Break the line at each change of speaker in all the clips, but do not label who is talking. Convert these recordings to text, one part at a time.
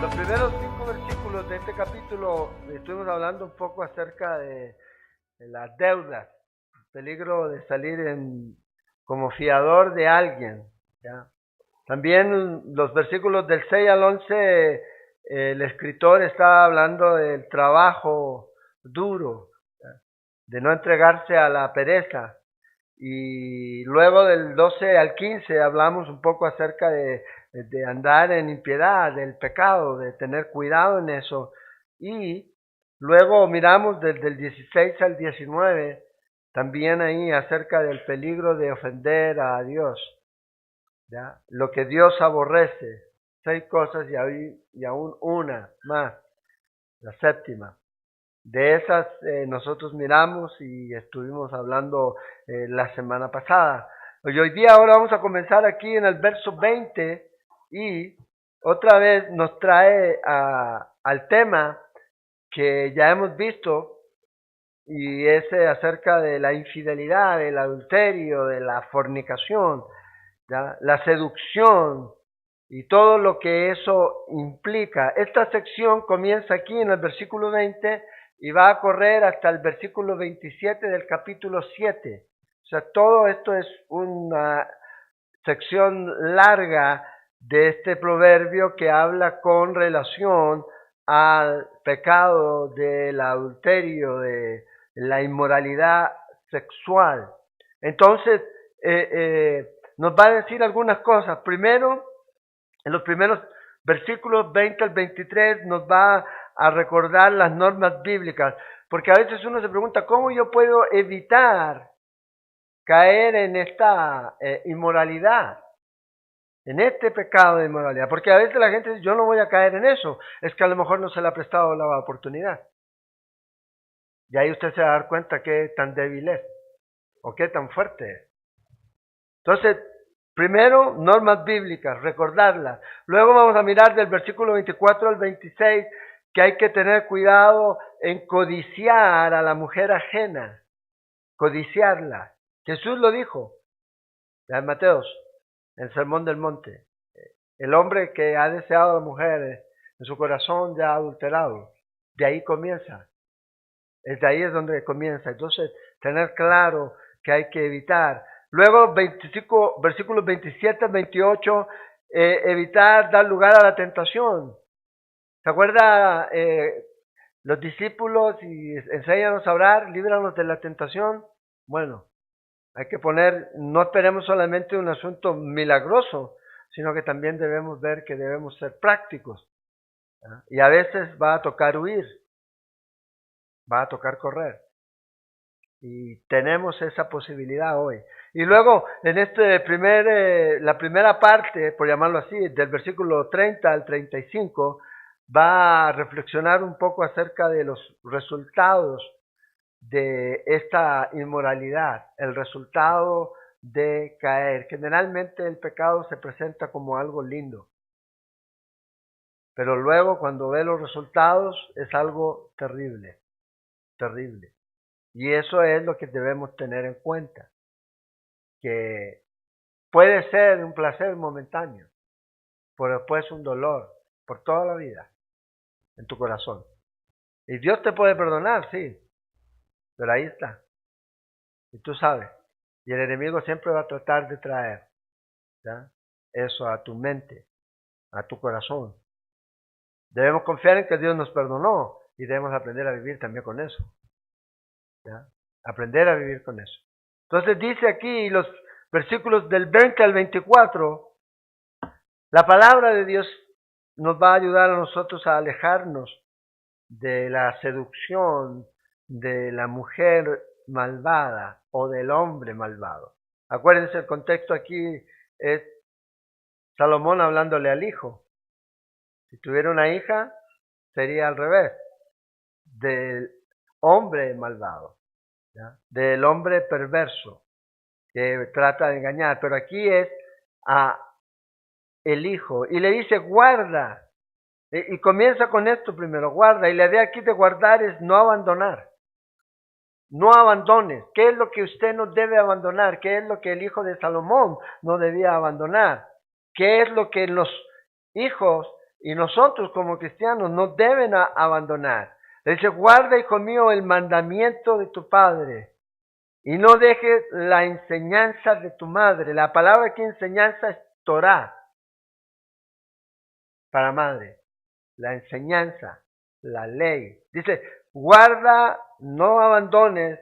Los primeros 5 versículos de este capítulo estuvimos hablando un poco acerca de las deudas, el peligro de salir como fiador de alguien, ¿ya? También los versículos del 6 al 11, el escritor está hablando del trabajo duro, ¿ya? De no entregarse a la pereza. Y luego del 12 al 15 hablamos un poco acerca de andar en impiedad, del pecado, de tener cuidado en eso. Y luego miramos desde el 16 al 19, también ahí acerca del peligro de ofender a Dios, ¿ya? Lo que Dios aborrece, 6 cosas y aún una más, la séptima. De esas nosotros miramos y estuvimos hablando la semana pasada. Y hoy día ahora vamos a comenzar aquí en el verso 20 y otra vez nos trae al tema que ya hemos visto, y es acerca de la infidelidad, del adulterio, de la fornicación, ¿ya? La seducción y todo lo que eso implica. Esta sección comienza aquí en el versículo 20 y va a correr hasta el versículo 27 del capítulo 7. O sea, todo esto es una sección larga de este proverbio que habla con relación al pecado del adulterio, de la inmoralidad sexual. Entonces, nos va a decir algunas cosas. Primero, en los primeros versículos 20 al 23 nos va a recordar las normas bíblicas, porque a veces uno se pregunta, ¿cómo yo puedo evitar caer en esta inmoralidad, en este pecado de inmoralidad? Porque a veces la gente dice, yo no voy a caer en eso, es que a lo mejor no se le ha prestado la oportunidad. Y ahí usted se va a dar cuenta qué tan débil es, o qué tan fuerte es. Entonces, primero, normas bíblicas, recordarlas. Luego vamos a mirar del versículo 24 al 26 que hay que tener cuidado en codiciar a la mujer ajena, codiciarla. Jesús lo dijo, en Mateos, en el Sermón del Monte. El hombre que ha deseado a la mujer en su corazón ya ha adulterado. De ahí comienza. Desde ahí es donde comienza. Entonces, tener claro que hay que evitar. Luego, versículos 27 al 28, evitar dar lugar a la tentación. ¿Se acuerda? Los discípulos, y enséñanos a orar, líbranos de la tentación. Bueno, hay que no esperemos solamente un asunto milagroso, sino que también debemos ver que debemos ser prácticos, ¿ya? Y a veces va a tocar huir, va a tocar correr. Y tenemos esa posibilidad hoy. Y luego, en la primera parte, por llamarlo así, del versículo 30 al 35, va a reflexionar un poco acerca de los resultados de esta inmoralidad, el resultado de caer. Generalmente el pecado se presenta como algo lindo, pero luego cuando ve los resultados es algo terrible, terrible. Y eso es lo que debemos tener en cuenta, que puede ser un placer momentáneo, pero después un dolor por toda la vida en tu corazón. Y Dios te puede perdonar, sí, pero ahí está. Y tú sabes. Y el enemigo siempre va a tratar de traer, ¿ya?, eso a tu mente, a tu corazón. Debemos confiar en que Dios nos perdonó y debemos aprender a vivir también con eso, ¿ya? aprender a vivir con eso. Entonces dice aquí los versículos del 20 al 24, la palabra de Dios nos va a ayudar a nosotros a alejarnos de la seducción de la mujer malvada o del hombre malvado. Acuérdense, el contexto aquí es Salomón hablándole al hijo. Si tuviera una hija, sería al revés, del hombre malvado, ¿ya? Del hombre perverso que trata de engañar. Pero aquí es a el hijo y le dice guarda. Y comienza con esto primero, guarda. Y la idea aquí de guardar es no abandonar. No abandones. ¿Qué es lo que usted no debe abandonar? ¿Qué es lo que el hijo de Salomón no debía abandonar? ¿Qué es lo que los hijos y nosotros como cristianos no deben abandonar? Le dice, guarda, hijo mío, el mandamiento de tu padre y no dejes la enseñanza de tu madre. La palabra aquí enseñanza es Torah para madre. La enseñanza, la ley. Dice, guarda, no abandones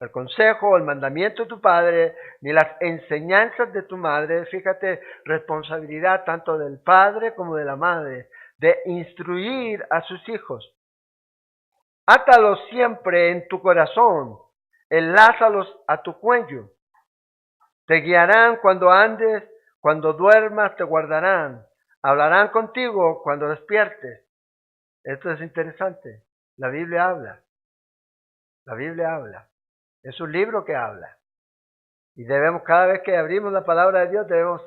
el consejo, el mandamiento de tu padre, ni las enseñanzas de tu madre. Fíjate, responsabilidad tanto del padre como de la madre, de instruir a sus hijos. Átalos siempre en tu corazón, enlázalos a tu cuello. Te guiarán cuando andes, cuando duermas te guardarán. Hablarán contigo cuando despiertes. Esto es interesante. La Biblia habla. La Biblia habla. Es un libro que habla. Y debemos, cada vez que abrimos la palabra de Dios, debemos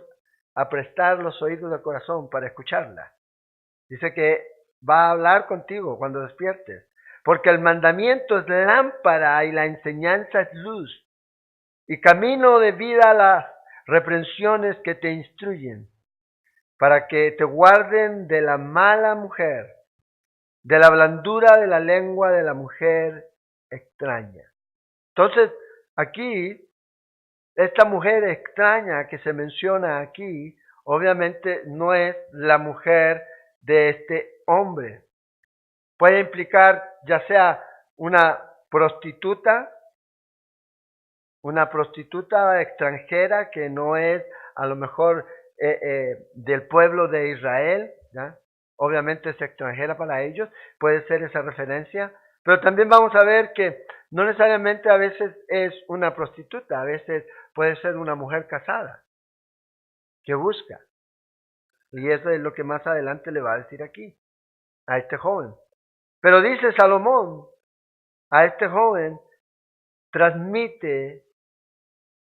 aprestar los oídos del corazón para escucharla. Dice que va a hablar contigo cuando despiertes. Porque el mandamiento es lámpara y la enseñanza es luz. Y camino de vida a las reprensiones que te instruyen, para que te guarden de la mala mujer, de la blandura de la lengua de la mujer extraña. Entonces, aquí, esta mujer extraña que se menciona aquí, obviamente no es la mujer de este hombre. Puede implicar ya sea una prostituta extranjera que no es a lo mejor del pueblo de Israel, ¿ya? Obviamente es extranjera para ellos, puede ser esa referencia, pero también vamos a ver que no necesariamente a veces es una prostituta, a veces puede ser una mujer casada que busca. Y eso es lo que más adelante le va a decir aquí, a este joven. Pero dice Salomón, a este joven, transmite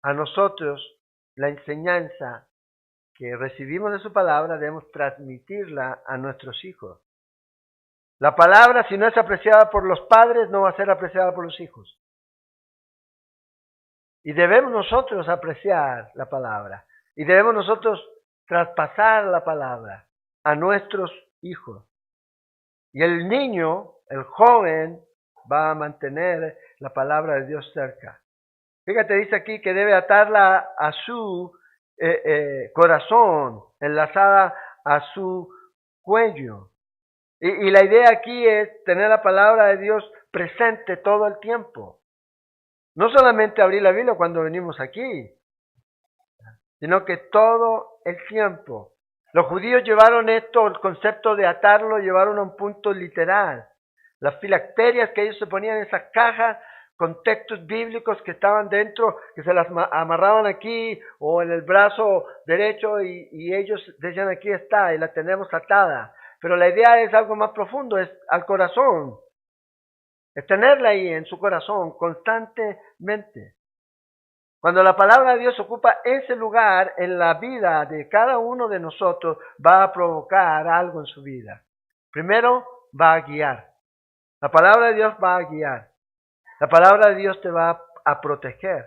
a nosotros la enseñanza que recibimos de su palabra, debemos transmitirla a nuestros hijos. La palabra, si no es apreciada por los padres, no va a ser apreciada por los hijos. Y debemos nosotros apreciar la palabra. Y debemos nosotros traspasar la palabra a nuestros hijos. Y el niño, el joven, va a mantener la palabra de Dios cerca. Fíjate, dice aquí que debe atarla a su corazón, enlazada a su cuello. Y la idea aquí es tener la palabra de Dios presente todo el tiempo. No solamente abrir la Biblia cuando venimos aquí, sino que todo el tiempo. Los judíos llevaron esto, el concepto de atarlo, llevaron a un punto literal. Las filacterias que ellos se ponían en esas cajas, con textos bíblicos que estaban dentro, que se las amarraban aquí o en el brazo derecho y ellos decían aquí está y la tenemos atada. Pero la idea es algo más profundo, es al corazón. Es tenerla ahí en su corazón constantemente. Cuando la palabra de Dios ocupa ese lugar en la vida de cada uno de nosotros, va a provocar algo en su vida. Primero, va a guiar. La palabra de Dios va a guiar. La palabra de Dios te va a proteger.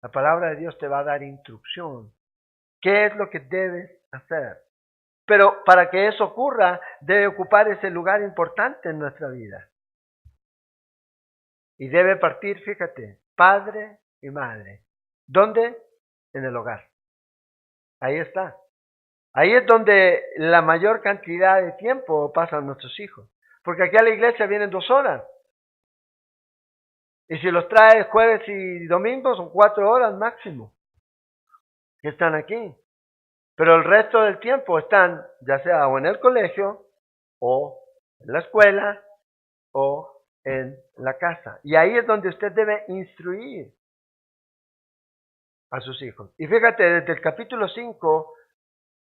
La palabra de Dios te va a dar instrucción. ¿Qué es lo que debes hacer? Pero para que eso ocurra, debe ocupar ese lugar importante en nuestra vida. Y debe partir, fíjate, padre y madre. ¿Dónde? En el hogar. Ahí está. Ahí es donde la mayor cantidad de tiempo pasan nuestros hijos. Porque aquí a la iglesia vienen 2 horas. Y si los trae jueves y domingo, son 4 horas máximo que están aquí. Pero el resto del tiempo están ya sea o en el colegio, o en la escuela, o en la casa. Y ahí es donde usted debe instruir a sus hijos. Y fíjate, desde el capítulo 5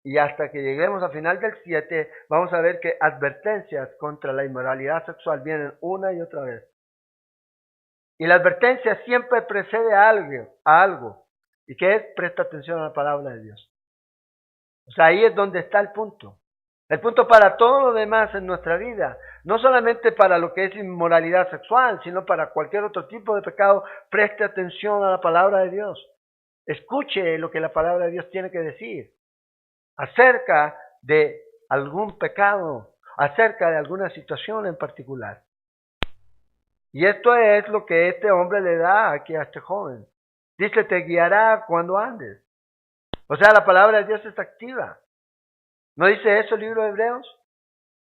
y hasta que lleguemos al final del 7, vamos a ver que advertencias contra la inmoralidad sexual vienen una y otra vez. Y la advertencia siempre precede a algo. ¿Y qué es? Presta atención a la palabra de Dios. O sea, ahí es donde está el punto. El punto para todo lo demás en nuestra vida, no solamente para lo que es inmoralidad sexual, sino para cualquier otro tipo de pecado, preste atención a la palabra de Dios. Escuche lo que la palabra de Dios tiene que decir acerca de algún pecado, acerca de alguna situación en particular. Y esto es lo que este hombre le da aquí a este joven. Dice, te guiará cuando andes. O sea, la palabra de Dios es activa. ¿No dice eso el libro de Hebreos?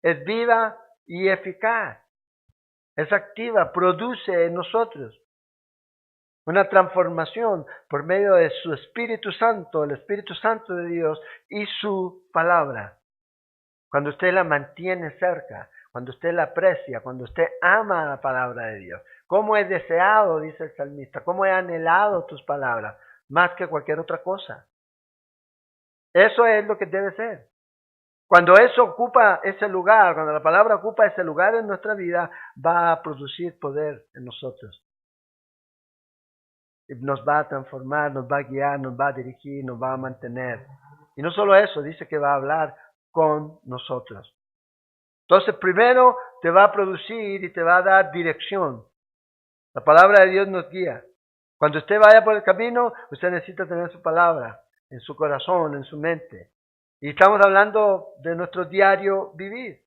Es viva y eficaz. Es activa, produce en nosotros una transformación por medio de su Espíritu Santo, el Espíritu Santo de Dios y su palabra. Cuando usted la mantiene cerca, cuando usted la aprecia, cuando usted ama la palabra de Dios. ¿Cómo he deseado, dice el salmista, cómo he anhelado tus palabras, más que cualquier otra cosa? Eso es lo que debe ser. Cuando eso ocupa ese lugar, cuando la palabra ocupa ese lugar en nuestra vida, va a producir poder en nosotros. Nos va a transformar, nos va a guiar, nos va a dirigir, nos va a mantener. Y no solo eso, dice que va a hablar con nosotros. Entonces, primero te va a producir y te va a dar dirección. La palabra de Dios nos guía. Cuando usted vaya por el camino, usted necesita tener su palabra en su corazón, en su mente. Y estamos hablando de nuestro diario vivir.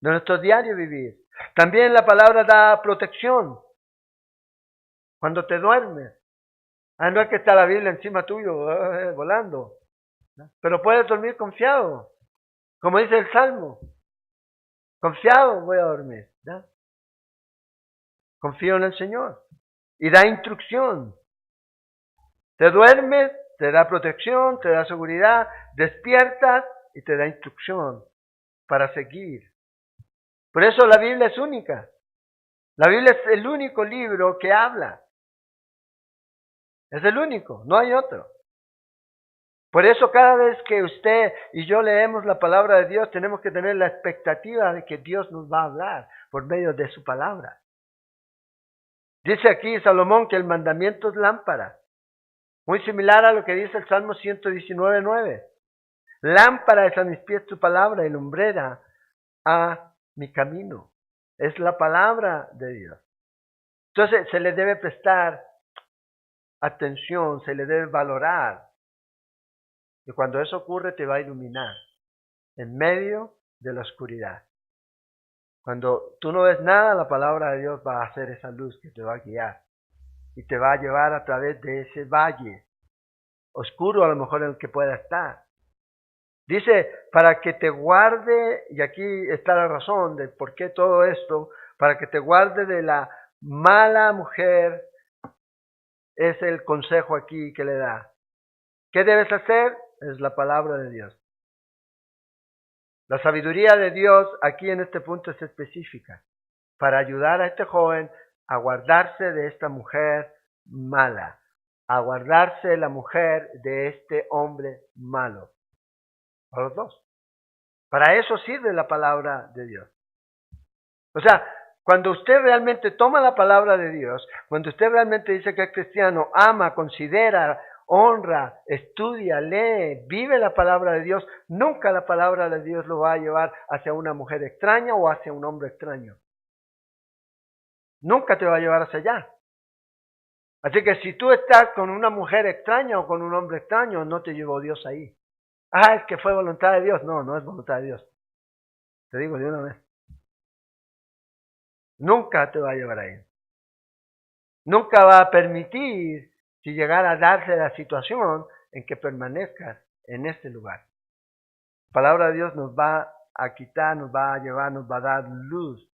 De nuestro diario vivir. También la palabra da protección. Cuando te duermes. No es que está la Biblia encima tuyo, volando. Pero puedes dormir confiado. Como dice el Salmo. Confiado voy a dormir. ¿Ya? Confío en el Señor. Y da instrucción. Te duermes, te da protección, te da seguridad, despiertas y te da instrucción para seguir. Por eso la Biblia es única. La Biblia es el único libro que habla. Es el único, no hay otro. Por eso cada vez que usted y yo leemos la palabra de Dios, tenemos que tener la expectativa de que Dios nos va a hablar por medio de su palabra. Dice aquí Salomón que el mandamiento es lámpara. Muy similar a lo que dice el Salmo 119:9. Lámpara es a mis pies tu palabra y lumbrera a mi camino. Es la palabra de Dios. Entonces se le debe prestar atención, se le debe valorar. Y cuando eso ocurre te va a iluminar en medio de la oscuridad. Cuando tú no ves nada, la palabra de Dios va a hacer esa luz que te va a guiar. Y te va a llevar a través de ese valle oscuro a lo mejor en el que pueda estar. Dice, para que te guarde, y aquí está la razón de por qué todo esto, para que te guarde de la mala mujer, es el consejo aquí que le da. ¿Qué debes hacer? Es la palabra de Dios. La sabiduría de Dios aquí en este punto es específica, para ayudar a este joven a guardarse de esta mujer mala, a guardarse de la mujer de este hombre malo. A los dos. Para eso sirve la palabra de Dios. O sea, cuando usted realmente toma la palabra de Dios, cuando usted realmente dice que es cristiano, ama, considera, honra, estudia, lee, vive la palabra de Dios, nunca la palabra de Dios lo va a llevar hacia una mujer extraña o hacia un hombre extraño. Nunca te va a llevar hacia allá. Así que si tú estás con una mujer extraña o con un hombre extraño, no te llevó Dios ahí. Es que fue voluntad de Dios. No, no es voluntad de Dios. Te digo de una vez. Nunca te va a llevar ahí. Nunca va a permitir, si llegara a darse la situación, en que permanezcas en este lugar. La palabra de Dios nos va a quitar, nos va a llevar, nos va a dar luz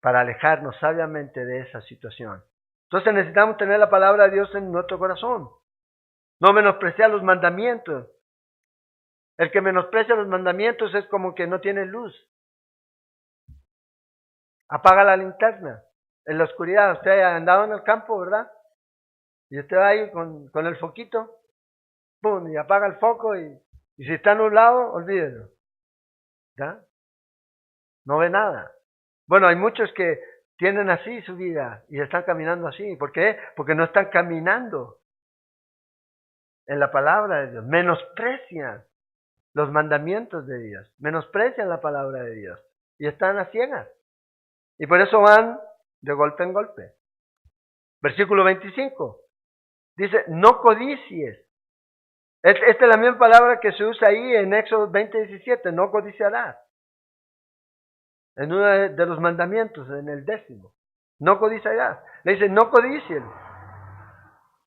para alejarnos sabiamente de esa situación. Entonces necesitamos tener la palabra de Dios en nuestro corazón. No menospreciar los mandamientos. El que menosprecia los mandamientos es como que no tiene luz. Apaga la linterna en la oscuridad. Usted ha andado en el campo, ¿verdad? Y usted va ahí con el foquito, ¡pum! Y apaga el foco y si está nublado, olvídelo. ¿Ya? No ve nada. Bueno, hay muchos que tienen así su vida y están caminando así. ¿Por qué? Porque no están caminando en la palabra de Dios. Menosprecian los mandamientos de Dios. Menosprecian la palabra de Dios. Y están a ciegas. Y por eso van de golpe en golpe. Versículo 25. Dice, no codicies. Esta es la misma palabra que se usa ahí en Éxodo 20:17. No codiciarás. En uno de los mandamientos, en el 10. No codiciarás. Le dice, no codicien.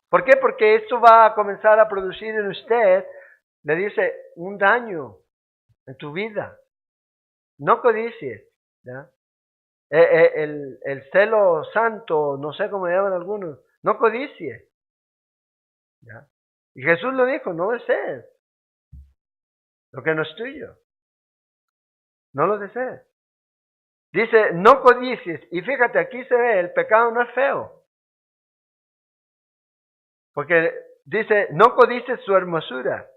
¿Por qué? Porque esto va a comenzar a producir en usted, le dice, un daño en tu vida. No codicies. ¿Ya? El celo santo, no sé cómo le llaman algunos, no codicie. ¿Ya? Y Jesús lo dijo, no desees lo que no es tuyo. No lo desees. Dice, no codicies. Y fíjate, aquí se ve, el pecado no es feo. Porque dice, no codicies su hermosura.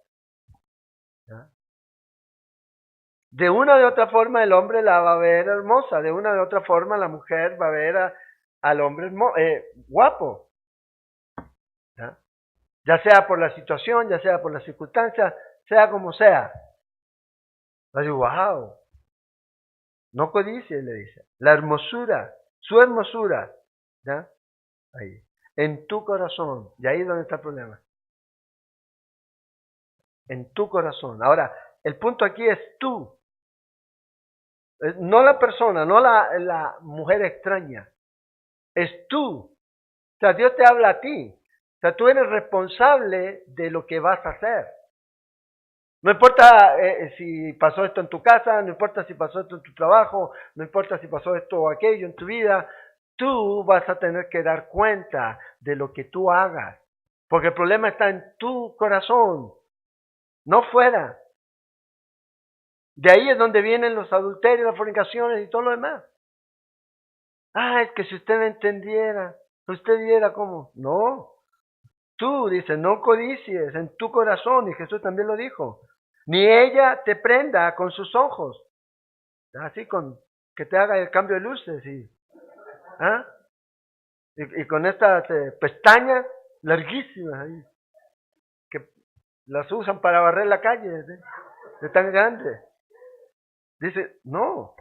¿Ya? De una u otra forma el hombre la va a ver hermosa. De una u otra forma la mujer va a ver al hombre guapo. ¿Ya? Ya sea por la situación, ya sea por las circunstancias, sea como sea. Va a decir, wow. No codicie, le dice. La hermosura, su hermosura. ¿Ya? Ahí. En tu corazón. Y ahí es donde está el problema. En tu corazón. Ahora, el punto aquí es tú. No la persona, no la mujer extraña. Es tú. O sea, Dios te habla a ti. O sea, tú eres responsable de lo que vas a hacer. No importa si pasó esto en tu casa, no importa si pasó esto en tu trabajo, no importa si pasó esto o aquello en tu vida, tú vas a tener que dar cuenta de lo que tú hagas. Porque el problema está en tu corazón, no fuera. De ahí es donde vienen los adulterios, las fornicaciones y todo lo demás. Ah, es que si usted me entendiera, usted viera cómo. No, tú, dice, no codicies en tu corazón, y Jesús también lo dijo. Ni ella te prenda con sus ojos. Así con que te haga el cambio de luces ¿ah? y con estas pestañas larguísimas ahí, que las usan para barrer la calle, de tan grande. Dice, no,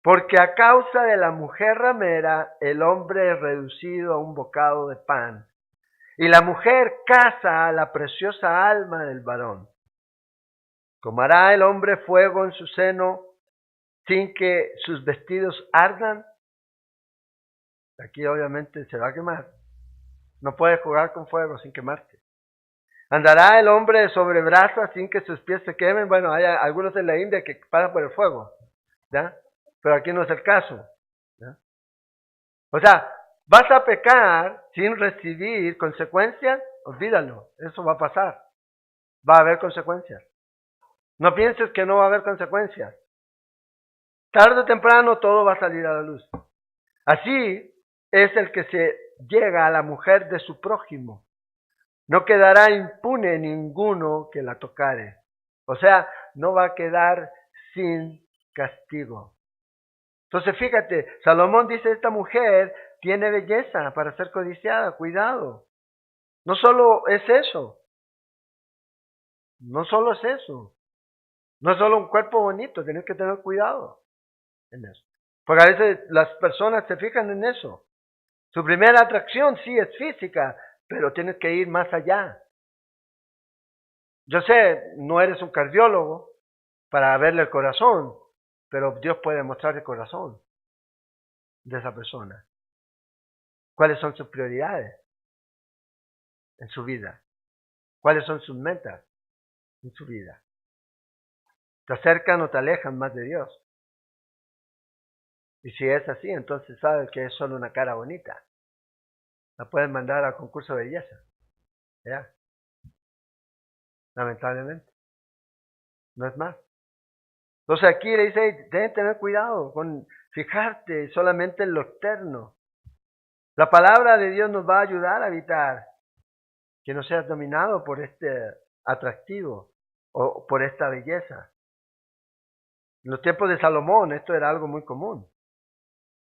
porque a causa de la mujer ramera, el hombre es reducido a un bocado de pan. Y la mujer caza a la preciosa alma del varón. ¿Tomará el hombre fuego en su seno sin que sus vestidos ardan? Aquí obviamente se va a quemar. No puedes jugar con fuego sin quemarte. ¿Andará el hombre sobre brasas sin que sus pies se quemen? Bueno, hay algunos en la India que pasan por el fuego, ¿ya? Pero aquí no es el caso, ¿ya? O sea, vas a pecar sin recibir consecuencias, olvídalo, eso va a pasar. Va a haber consecuencias. No pienses que no va a haber consecuencias. Tarde o temprano todo va a salir a la luz. Así es el que se llega a la mujer de su prójimo. No quedará impune ninguno que la tocare. O sea, no va a quedar sin castigo. Entonces fíjate, Salomón dice, esta mujer tiene belleza para ser codiciada, cuidado. No solo es eso. No solo es eso. No es solo un cuerpo bonito, tienes que tener cuidado en eso. Porque a veces las personas se fijan en eso. Su primera atracción sí es física, pero tienes que ir más allá. Yo sé, no eres un cardiólogo para verle el corazón, pero Dios puede mostrar el corazón de esa persona. ¿Cuáles son sus prioridades en su vida? ¿Cuáles son sus metas en su vida? ¿Te acercan o te alejan más de Dios? Y si es así, entonces sabes que es solo una cara bonita. La pueden mandar al concurso de belleza. ¿Ya? Lamentablemente. No es más. Entonces aquí le dice, deben tener cuidado con fijarte solamente en lo externo. La palabra de Dios nos va a ayudar a evitar que no seas dominado por este atractivo o por esta belleza. En los tiempos de Salomón esto era algo muy común.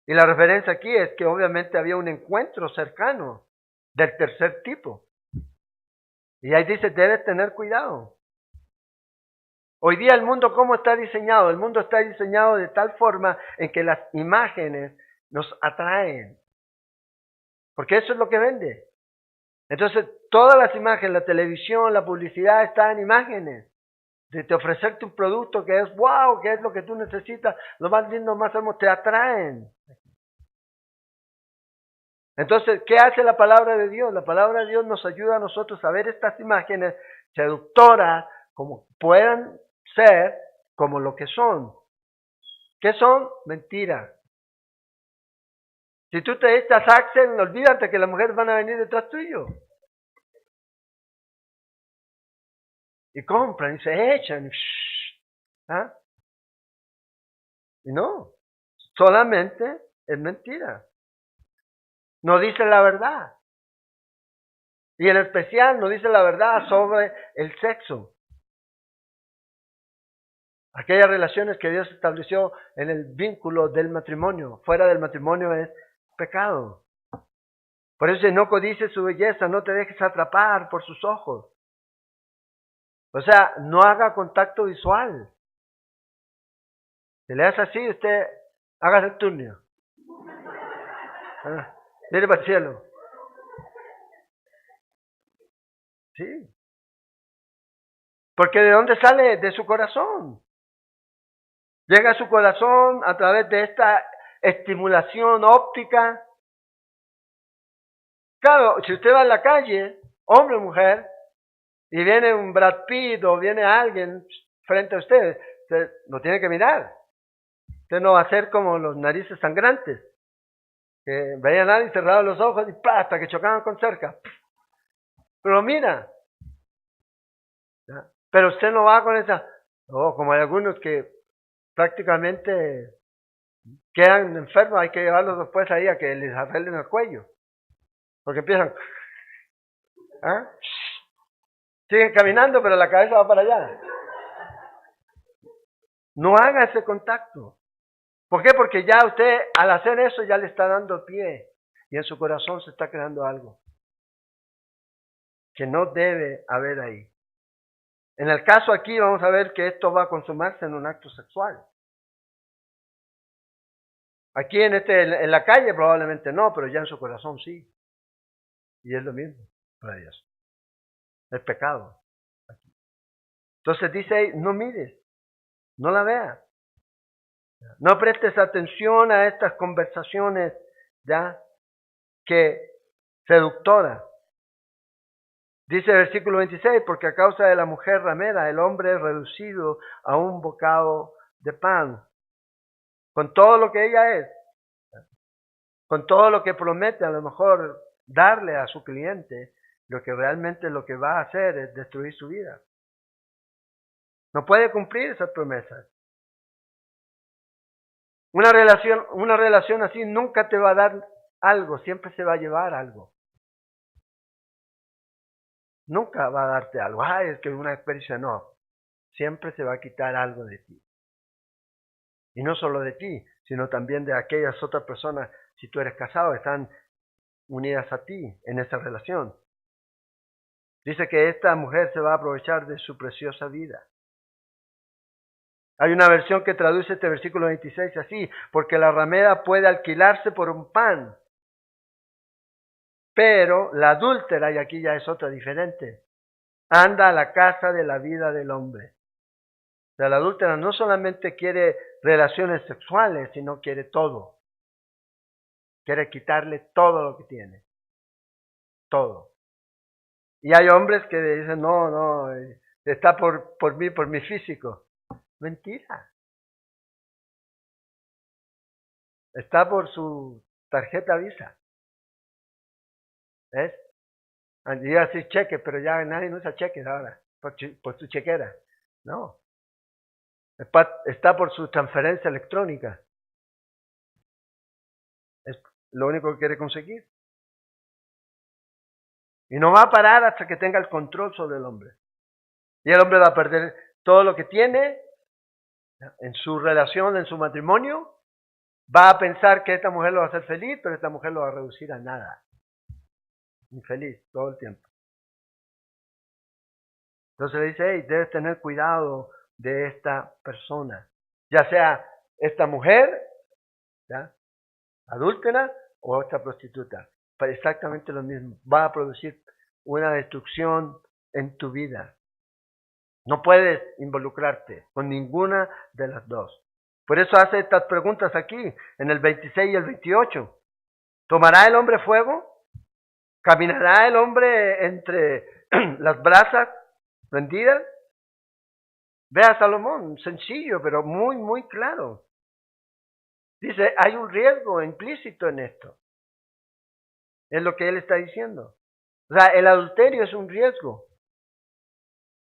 Y la referencia aquí es que obviamente había un encuentro cercano del tercer tipo. Y ahí dice, debes tener cuidado. Hoy día el mundo, ¿cómo está diseñado? El mundo está diseñado de tal forma en que las imágenes nos atraen. Porque eso es lo que vende. Entonces, todas las imágenes, la televisión, la publicidad, está en imágenes. De ofrecerte un producto que es wow, que es lo que tú necesitas, lo más lindo, más hermoso, te atraen. Entonces, ¿qué hace la palabra de Dios? La palabra de Dios nos ayuda a nosotros a ver estas imágenes seductoras como puedan ser, como lo que son. ¿Qué son? Mentiras. Si tú te echas Axel, olvídate que las mujeres van a venir detrás tuyo. Y compran y se echan. ¿Ah? Y no, solamente es mentira. No dice la verdad. Y en especial no dice la verdad sobre el sexo. Aquellas relaciones que Dios estableció en el vínculo del matrimonio. Fuera del matrimonio es pecado. Por eso no codices su belleza, no te dejes atrapar por sus ojos. O sea, no haga contacto visual. Si le hace así, usted haga el turno. Mire para el cielo. Sí. Porque ¿de dónde sale? De su corazón. Llega a su corazón a través de esta estimulación óptica. Claro, si usted va en la calle, hombre o mujer, y viene un Brad Pitt o viene alguien frente a usted lo tiene que mirar. Usted no va a ser como los narices sangrantes, que veían a alguien cerrado los ojos y ¡pah! Hasta que chocaban con cerca. Pero mira, ¿ya? Pero usted no va con esa, como hay algunos que prácticamente quedan enfermos, hay que llevarlos después ahí a que les arreglen el cuello. Porque empiezan, ¿ah? Siguen caminando, pero la cabeza va para allá. No haga ese contacto. ¿Por qué? Porque ya usted, al hacer eso, ya le está dando pie. Y en su corazón se está creando algo que no debe haber ahí. En el caso aquí vamos a ver que esto va a consumarse en un acto sexual. Aquí en la calle probablemente no, pero ya en su corazón sí. Y es lo mismo para Dios. Es pecado. Entonces dice ahí, no mires, no la veas. No prestes atención a estas conversaciones, ¿ya? Que seductoras. Dice el versículo 26, porque a causa de la mujer ramera, el hombre es reducido a un bocado de pan. Con todo lo que ella es, con todo lo que promete a lo mejor darle a su cliente, lo que realmente lo que va a hacer es destruir su vida. No puede cumplir esas promesas. Una relación así nunca te va a dar algo, siempre se va a llevar algo. Nunca va a darte algo. Ay, es que una experiencia no. Siempre se va a quitar algo de ti. Y no solo de ti, sino también de aquellas otras personas, si tú eres casado, están unidas a ti en esa relación. Dice que esta mujer se va a aprovechar de su preciosa vida. Hay una versión que traduce este versículo 26 así, porque la ramera puede alquilarse por un pan, pero la adúltera, y aquí ya es otra diferente, anda a la casa de la vida del hombre. O sea, la adúltera no solamente quiere relaciones sexuales, sino quiere todo. Quiere quitarle todo lo que tiene. Todo. Y hay hombres que dicen, no, está por mí, por mi físico. Mentira. Está por su tarjeta Visa. ¿Ves? Iba a decir cheque, pero ya nadie usa cheques ahora, por su chequera. No. Está por su transferencia electrónica. Es lo único que quiere conseguir. Y no va a parar hasta que tenga el control sobre el hombre. Y el hombre va a perder todo lo que tiene en su relación, en su matrimonio. Va a pensar que esta mujer lo va a hacer feliz, pero esta mujer lo va a reducir a nada. Infeliz todo el tiempo. Entonces le dice, hey, debes tener cuidado de esta persona. Ya sea esta mujer, ¿ya?, adúltera, o esta prostituta. Pero exactamente lo mismo. Va a producir una destrucción en tu vida. No puedes involucrarte con ninguna de las dos. Por eso hace estas preguntas aquí, en el 26 y el 28. ¿Tomará el hombre fuego? ¿Caminará el hombre entre las brasas prendidas? Vea Salomón, sencillo, pero muy, muy claro. Dice, hay un riesgo implícito en esto. Es lo que él está diciendo. O sea, el adulterio es un riesgo.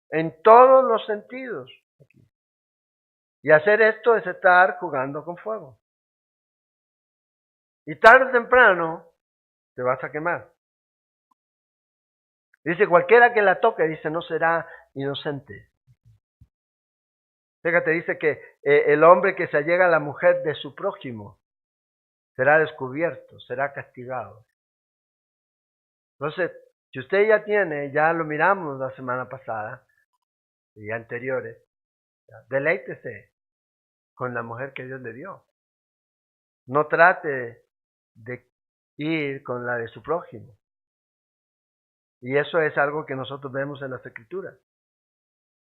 En todos los sentidos. Y hacer esto es estar jugando con fuego. Y tarde o temprano te vas a quemar. Dice, cualquiera que la toque, dice, no será inocente. Fíjate, dice que el hombre que se allega a la mujer de su prójimo será descubierto, será castigado. Entonces, si usted ya tiene, ya lo miramos la semana pasada y anteriores, deleítese con la mujer que Dios le dio. No trate de ir con la de su prójimo. Y eso es algo que nosotros vemos en las Escrituras,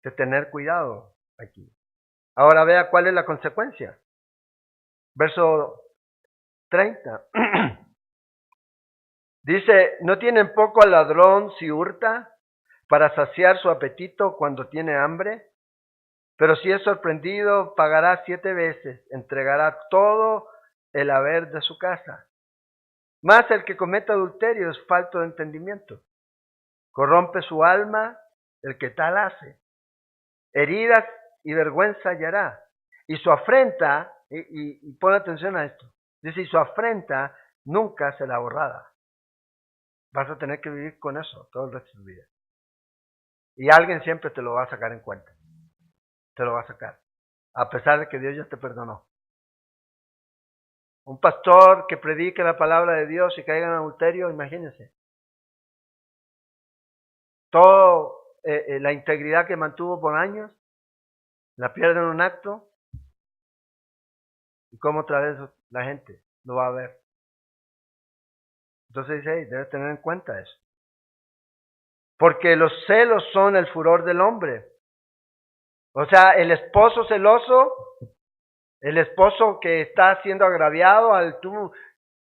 de tener cuidado aquí. Ahora vea cuál es la consecuencia. Verso 30. Dice, ¿no tienen poco al ladrón si hurta para saciar su apetito cuando tiene hambre? Pero si es sorprendido, pagará 7 veces, entregará todo el haber de su casa. Mas el que comete adulterio es falto de entendimiento. Corrompe su alma el que tal hace. Heridas y vergüenza hallará. Y su afrenta, y pon atención a esto, dice, y su afrenta nunca será borrada. Vas a tener que vivir con eso todo el resto de tu vida. Y alguien siempre te lo va a sacar en cuenta. Te lo va a sacar. A pesar de que Dios ya te perdonó. Un pastor que predique la palabra de Dios y caiga en adulterio, imagínense. Toda la integridad que mantuvo por años, la pierde en un acto. Y cómo otra vez la gente lo va a ver. Entonces dice, hey, debes tener en cuenta eso. Porque los celos son el furor del hombre. O sea, el esposo celoso, el esposo que está siendo agraviado al tú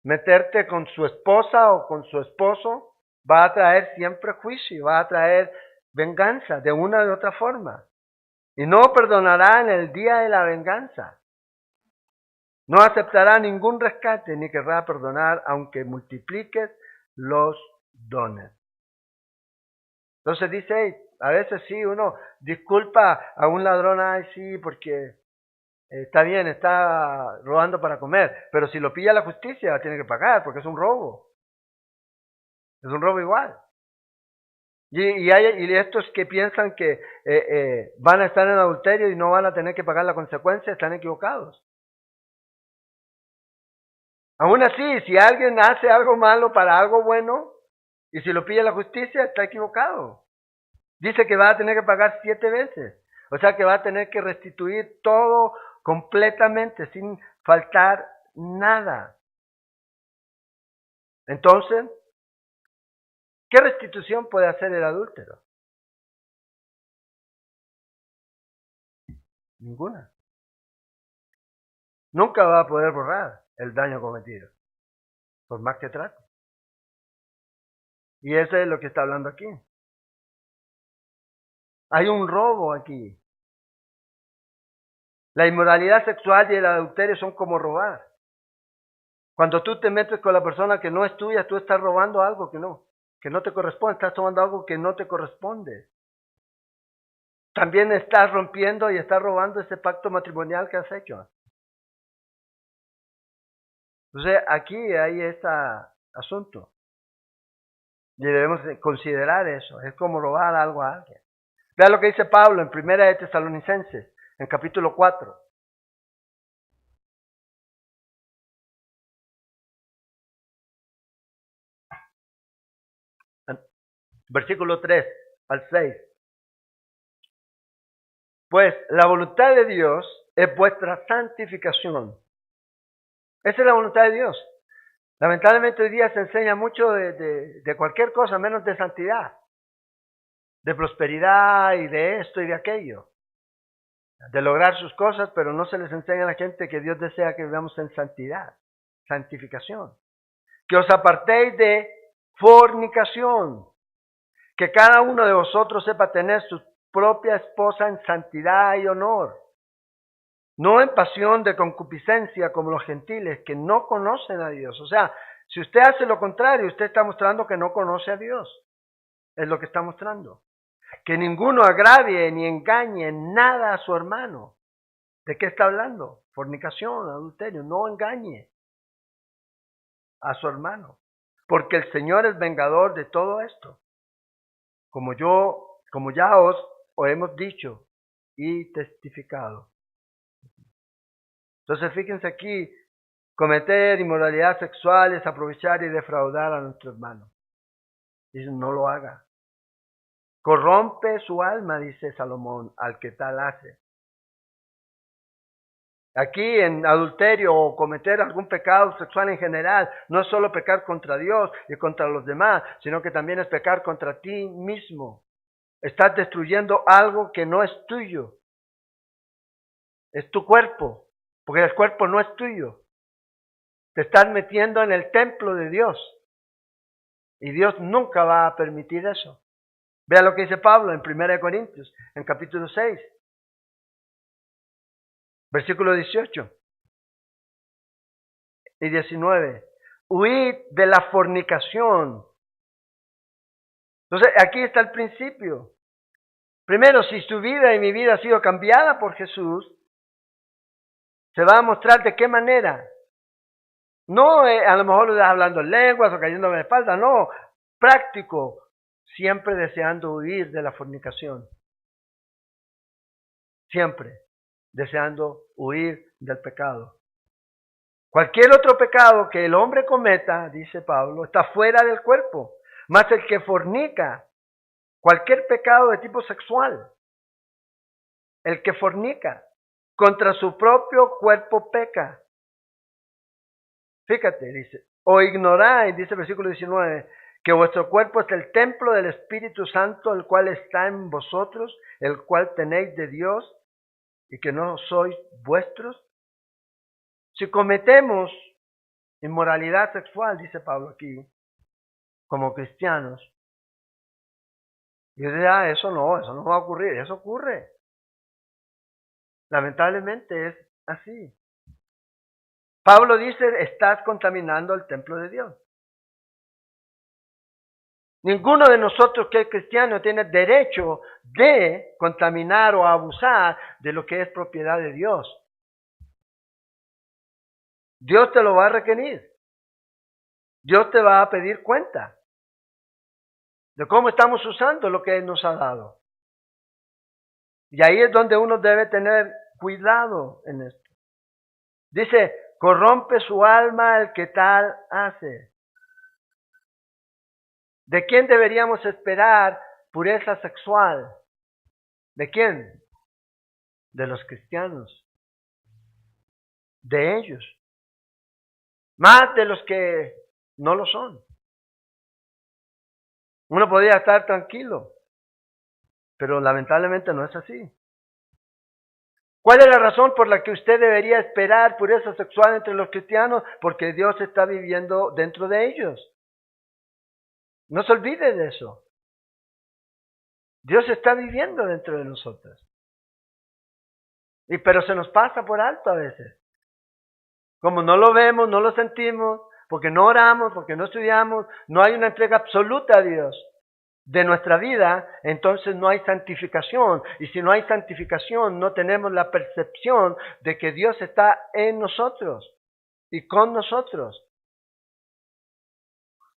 meterte con su esposa o con su esposo, va a traer siempre juicio, va a traer venganza de una u otra forma. Y no perdonará en el día de la venganza. No aceptará ningún rescate ni querrá perdonar aunque multipliques los dones. Entonces dice, hey, a veces sí, uno disculpa a un ladrón, ay sí, porque está bien, está robando para comer, pero si lo pilla la justicia tiene que pagar porque es un robo. Es un robo igual. Y estos que piensan que van a estar en adulterio y no van a tener que pagar la consecuencia, están equivocados. Aún así, si alguien hace algo malo para algo bueno, y si lo pilla la justicia, está equivocado. Dice que va a tener que pagar 7 veces. O sea que va a tener que restituir todo completamente, sin faltar nada. Entonces, ¿qué restitución puede hacer el adúltero? Ninguna. Nunca va a poder borrar el daño cometido, por más que trate. Y eso es lo que está hablando aquí. Hay un robo aquí. La inmoralidad sexual y el adulterio son como robar. Cuando tú te metes con la persona que no es tuya, tú estás robando algo que no te corresponde, estás tomando algo que no te corresponde. También estás rompiendo y estás robando ese pacto matrimonial que has hecho. Entonces, aquí hay este asunto. Y debemos considerar eso. Es como robar algo a alguien. Vea lo que dice Pablo en 1 de Tesalonicenses, en capítulo 4. Versículo 3 al 6. Pues la voluntad de Dios es vuestra santificación. Esa es la voluntad de Dios. Lamentablemente hoy día se enseña mucho de cualquier cosa, menos de santidad, de prosperidad y de esto y de aquello, de lograr sus cosas, pero no se les enseña a la gente que Dios desea que vivamos en santidad, santificación. Que os apartéis de fornicación, que cada uno de vosotros sepa tener su propia esposa en santidad y honor, no en pasión de concupiscencia como los gentiles que no conocen a Dios. O sea, si usted hace lo contrario, usted está mostrando que no conoce a Dios. Es lo que está mostrando. Que ninguno agravie ni engañe nada a su hermano. ¿De qué está hablando? Fornicación, adulterio. No engañe a su hermano. Porque el Señor es vengador de todo esto. Como ya os hemos dicho y testificado. Entonces fíjense aquí, cometer inmoralidad sexual es aprovechar y defraudar a nuestro hermano. Dice, no lo haga. Corrompe su alma, dice Salomón, al que tal hace. Aquí en adulterio o cometer algún pecado sexual en general, no es solo pecar contra Dios y contra los demás, sino que también es pecar contra ti mismo. Estás destruyendo algo que no es tuyo. Es tu cuerpo, porque el cuerpo no es tuyo. Te estás metiendo en el templo de Dios. Y Dios nunca va a permitir eso. Vea lo que dice Pablo en 1 Corintios, en capítulo 6, versículo 18 y 19. Huid de la fornicación. Entonces, aquí está el principio. Primero, si su vida y mi vida ha sido cambiada por Jesús, se va a mostrar de qué manera. No a lo mejor hablando en lenguas o cayéndome de espalda, no. Práctico, siempre deseando huir de la fornicación. Siempre deseando huir del pecado. Cualquier otro pecado que el hombre cometa, dice Pablo, está fuera del cuerpo. Más el que fornica, cualquier pecado de tipo sexual, el que fornica contra su propio cuerpo peca. Fíjate, dice, o ignoráis, dice el versículo 19, que vuestro cuerpo es el templo del Espíritu Santo, el cual está en vosotros, el cual tenéis de Dios, y que no sois vuestros. Si cometemos inmoralidad sexual, dice Pablo aquí, como cristianos, y yo diría, eso no va a ocurrir, eso ocurre. Lamentablemente es así. Pablo dice, estás contaminando el templo de Dios. Ninguno de nosotros que es cristiano tiene derecho de contaminar o abusar de lo que es propiedad de Dios. Dios te lo va a requerir. Dios te va a pedir cuenta de cómo estamos usando lo que Él nos ha dado. Y ahí es donde uno debe tener cuidado en esto. Dice, corrompe su alma el que tal hace. ¿De quién deberíamos esperar pureza sexual? ¿De quién? De los cristianos. De ellos. Más de los que no lo son. Uno podría estar tranquilo, pero lamentablemente no es así. ¿Cuál es la razón por la que usted debería esperar pureza sexual entre los cristianos? Porque Dios está viviendo dentro de ellos. No se olvide de eso. Dios está viviendo dentro de nosotros. Pero se nos pasa por alto a veces. Como no lo vemos, no lo sentimos, porque no oramos, porque no estudiamos, no hay una entrega absoluta a Dios de nuestra vida, entonces no hay santificación. Y si no hay santificación, no tenemos la percepción de que Dios está en nosotros y con nosotros.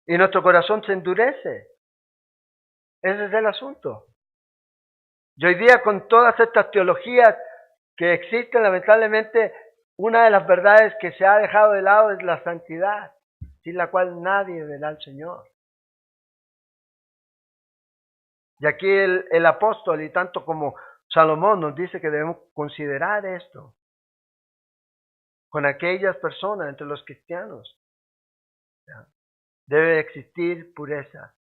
Y nuestro corazón se endurece. Ese es el asunto. Y hoy día con todas estas teologías que existen, lamentablemente, una de las verdades que se ha dejado de lado es la santidad, sin la cual nadie verá al Señor. Y aquí el apóstol, y tanto como Salomón, nos dice que debemos considerar esto con aquellas personas, entre los cristianos. ¿Ya? Debe existir pureza.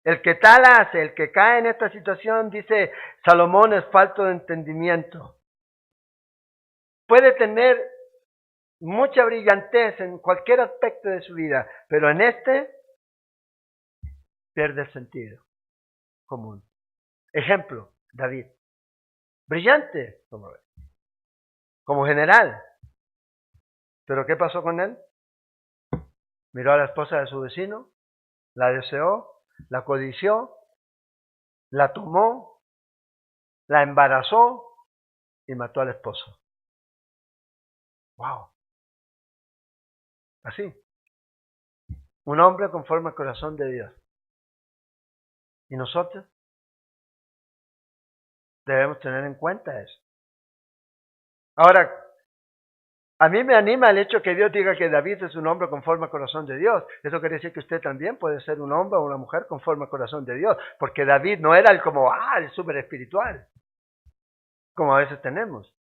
El que tal hace, el que cae en esta situación, dice Salomón, es falto de entendimiento. Puede tener mucha brillantez en cualquier aspecto de su vida, pero en este pierde el sentido común. Ejemplo, David. Brillante, como general. ¿Pero qué pasó con él? Miró a la esposa de su vecino, la deseó, la codició, la tomó, la embarazó y mató al esposo. ¡Wow! Así. Un hombre conforme al corazón de Dios. Y nosotros debemos tener en cuenta eso. Ahora, a mí me anima el hecho que Dios diga que David es un hombre conforme al corazón de Dios. Eso quiere decir que usted también puede ser un hombre o una mujer conforme al corazón de Dios. Porque David no era el súper espiritual, como a veces tenemos.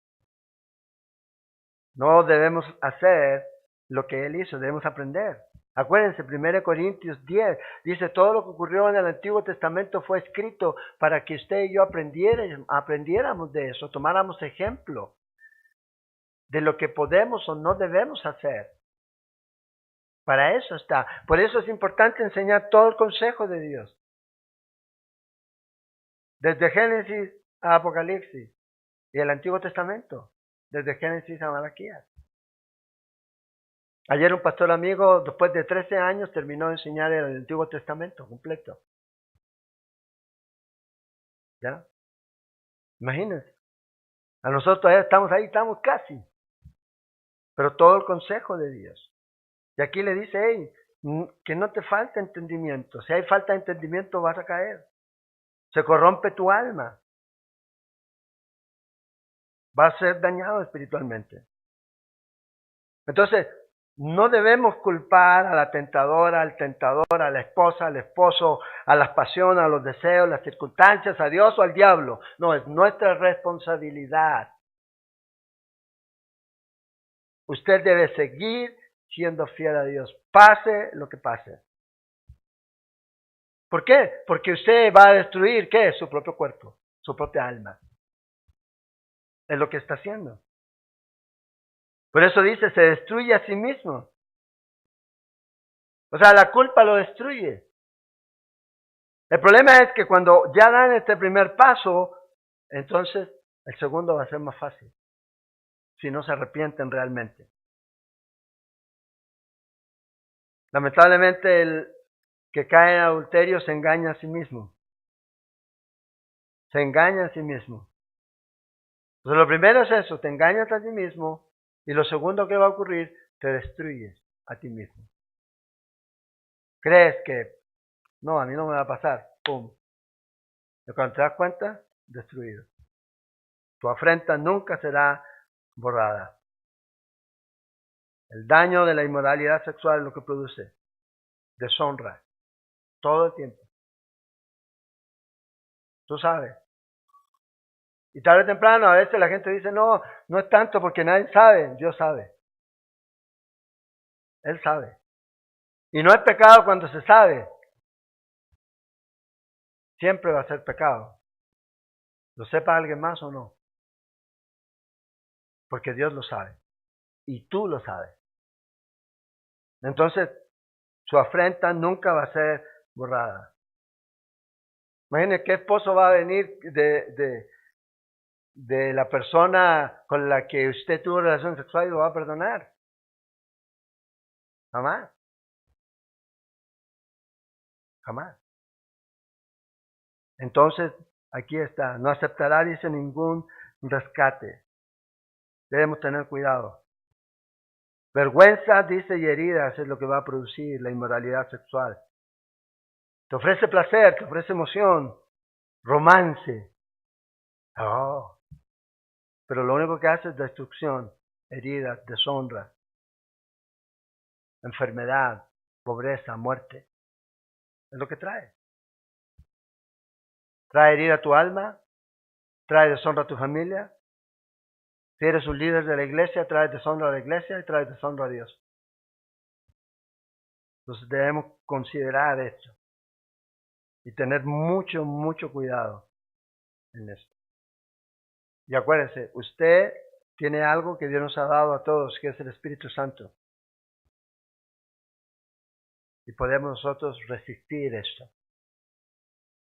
No debemos hacer lo que él hizo, debemos aprender. Acuérdense, 1 Corintios 10 dice, todo lo que ocurrió en el Antiguo Testamento fue escrito para que usted y yo aprendiéramos de eso, tomáramos ejemplo de lo que podemos o no debemos hacer. Para eso está. Por eso es importante enseñar todo el consejo de Dios. Desde Génesis a Apocalipsis y el Antiguo Testamento. Desde Génesis a Malaquías. Ayer un pastor amigo, después de 13 años, terminó de enseñar el Antiguo Testamento completo. ¿Ya? Imagínense. A nosotros todavía estamos ahí, estamos casi. Pero todo el consejo de Dios. Y aquí le dice, hey, que no te falte entendimiento. Si hay falta de entendimiento vas a caer. Se corrompe tu alma. Vas a ser dañado espiritualmente. Entonces, no debemos culpar a la tentadora, al tentador, a la esposa, al esposo, a las pasiones, a los deseos, las circunstancias, a Dios o al diablo. No, es nuestra responsabilidad. Usted debe seguir siendo fiel a Dios, pase lo que pase. ¿Por qué? Porque usted va a destruir, ¿qué? Su propio cuerpo, su propia alma. Es lo que está haciendo. Por eso dice, se destruye a sí mismo. O sea, la culpa lo destruye. El problema es que cuando ya dan este primer paso, entonces el segundo va a ser más fácil. Si no se arrepienten realmente. Lamentablemente el que cae en adulterio se engaña a sí mismo. Se engaña a sí mismo. Entonces lo primero es eso, te engañas a ti mismo. Y lo segundo que va a ocurrir, te destruyes a ti mismo. Crees que, no, a mí no me va a pasar. ¡Pum! Y cuando te das cuenta, destruido. Tu afrenta nunca será borrada. El daño de la inmoralidad sexual es lo que produce deshonra todo el tiempo. Tú sabes. Y tarde o temprano a veces la gente dice, no, no es tanto porque nadie sabe. Dios sabe. Él sabe. Y no es pecado cuando se sabe. Siempre va a ser pecado. ¿Lo sepa alguien más o no? Porque Dios lo sabe. Y tú lo sabes. Entonces, su afrenta nunca va a ser borrada. Imagínense qué esposo va a venir de la persona con la que usted tuvo relación sexual y lo va a perdonar. Jamás. Jamás. Entonces, aquí está. No aceptará, dice, ningún rescate. Debemos tener cuidado. Vergüenza, dice, y heridas es lo que va a producir la inmoralidad sexual. Te ofrece placer, te ofrece emoción, romance. Oh. Pero lo único que hace es destrucción, heridas, deshonra, enfermedad, pobreza, muerte. Es lo que trae. Trae herida a tu alma, trae deshonra a tu familia. Si eres un líder de la iglesia, trae deshonra a la iglesia y trae deshonra a Dios. Entonces debemos considerar esto y tener mucho, mucho cuidado en esto. Y acuérdese, usted tiene algo que Dios nos ha dado a todos, que es el Espíritu Santo. Y podemos nosotros resistir esto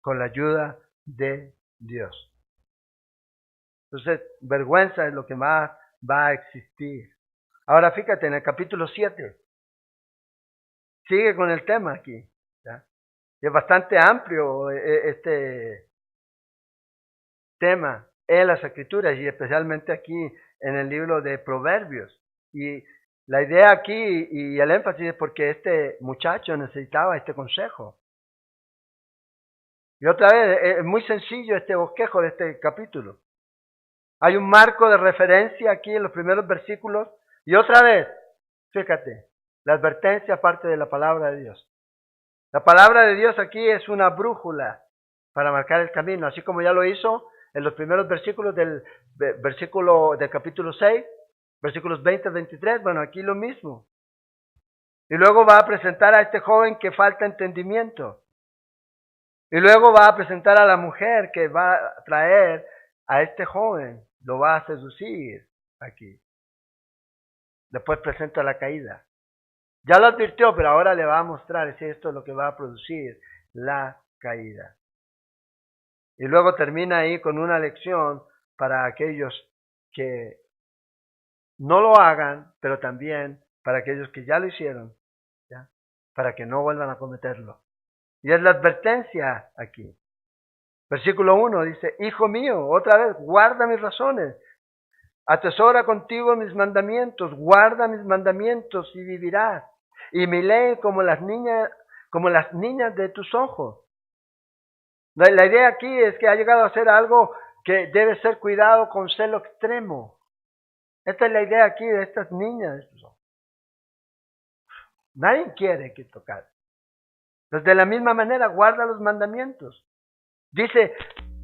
con la ayuda de Dios. Entonces, vergüenza es lo que más va a existir. Ahora fíjate, en el capítulo 7, sigue con el tema aquí. ¿Ya? Y es bastante amplio este tema en las Escrituras y especialmente aquí en el libro de Proverbios. Y la idea aquí y el énfasis es porque este muchacho necesitaba este consejo. Y otra vez, es muy sencillo este bosquejo de este capítulo. Hay un marco de referencia aquí en los primeros versículos. Y otra vez, fíjate, la advertencia parte de la palabra de Dios. La palabra de Dios aquí es una brújula para marcar el camino, así como ya lo hizo en los primeros versículos del capítulo 6, versículos 20 al 23. Bueno, aquí lo mismo. Y luego va a presentar a este joven que falta entendimiento. Y luego va a presentar a la mujer que va a traer a este joven, lo va a seducir aquí. Después presenta la caída. Ya lo advirtió, pero ahora le va a mostrar si esto es lo que va a producir la caída. Y luego termina ahí con una lección para aquellos que no lo hagan, pero también para aquellos que ya lo hicieron, ¿ya? Para que no vuelvan a cometerlo. Y es la advertencia aquí. Versículo 1 dice, hijo mío, otra vez, guarda mis razones, atesora contigo mis mandamientos, guarda mis mandamientos y vivirás. Y mi ley como las niñas de tus ojos. La idea aquí es que ha llegado a ser algo que debe ser cuidado con celo extremo. Esta es la idea aquí de estas niñas de tus ojos. Nadie quiere que tocar. Entonces, de la misma manera, guarda los mandamientos. Dice,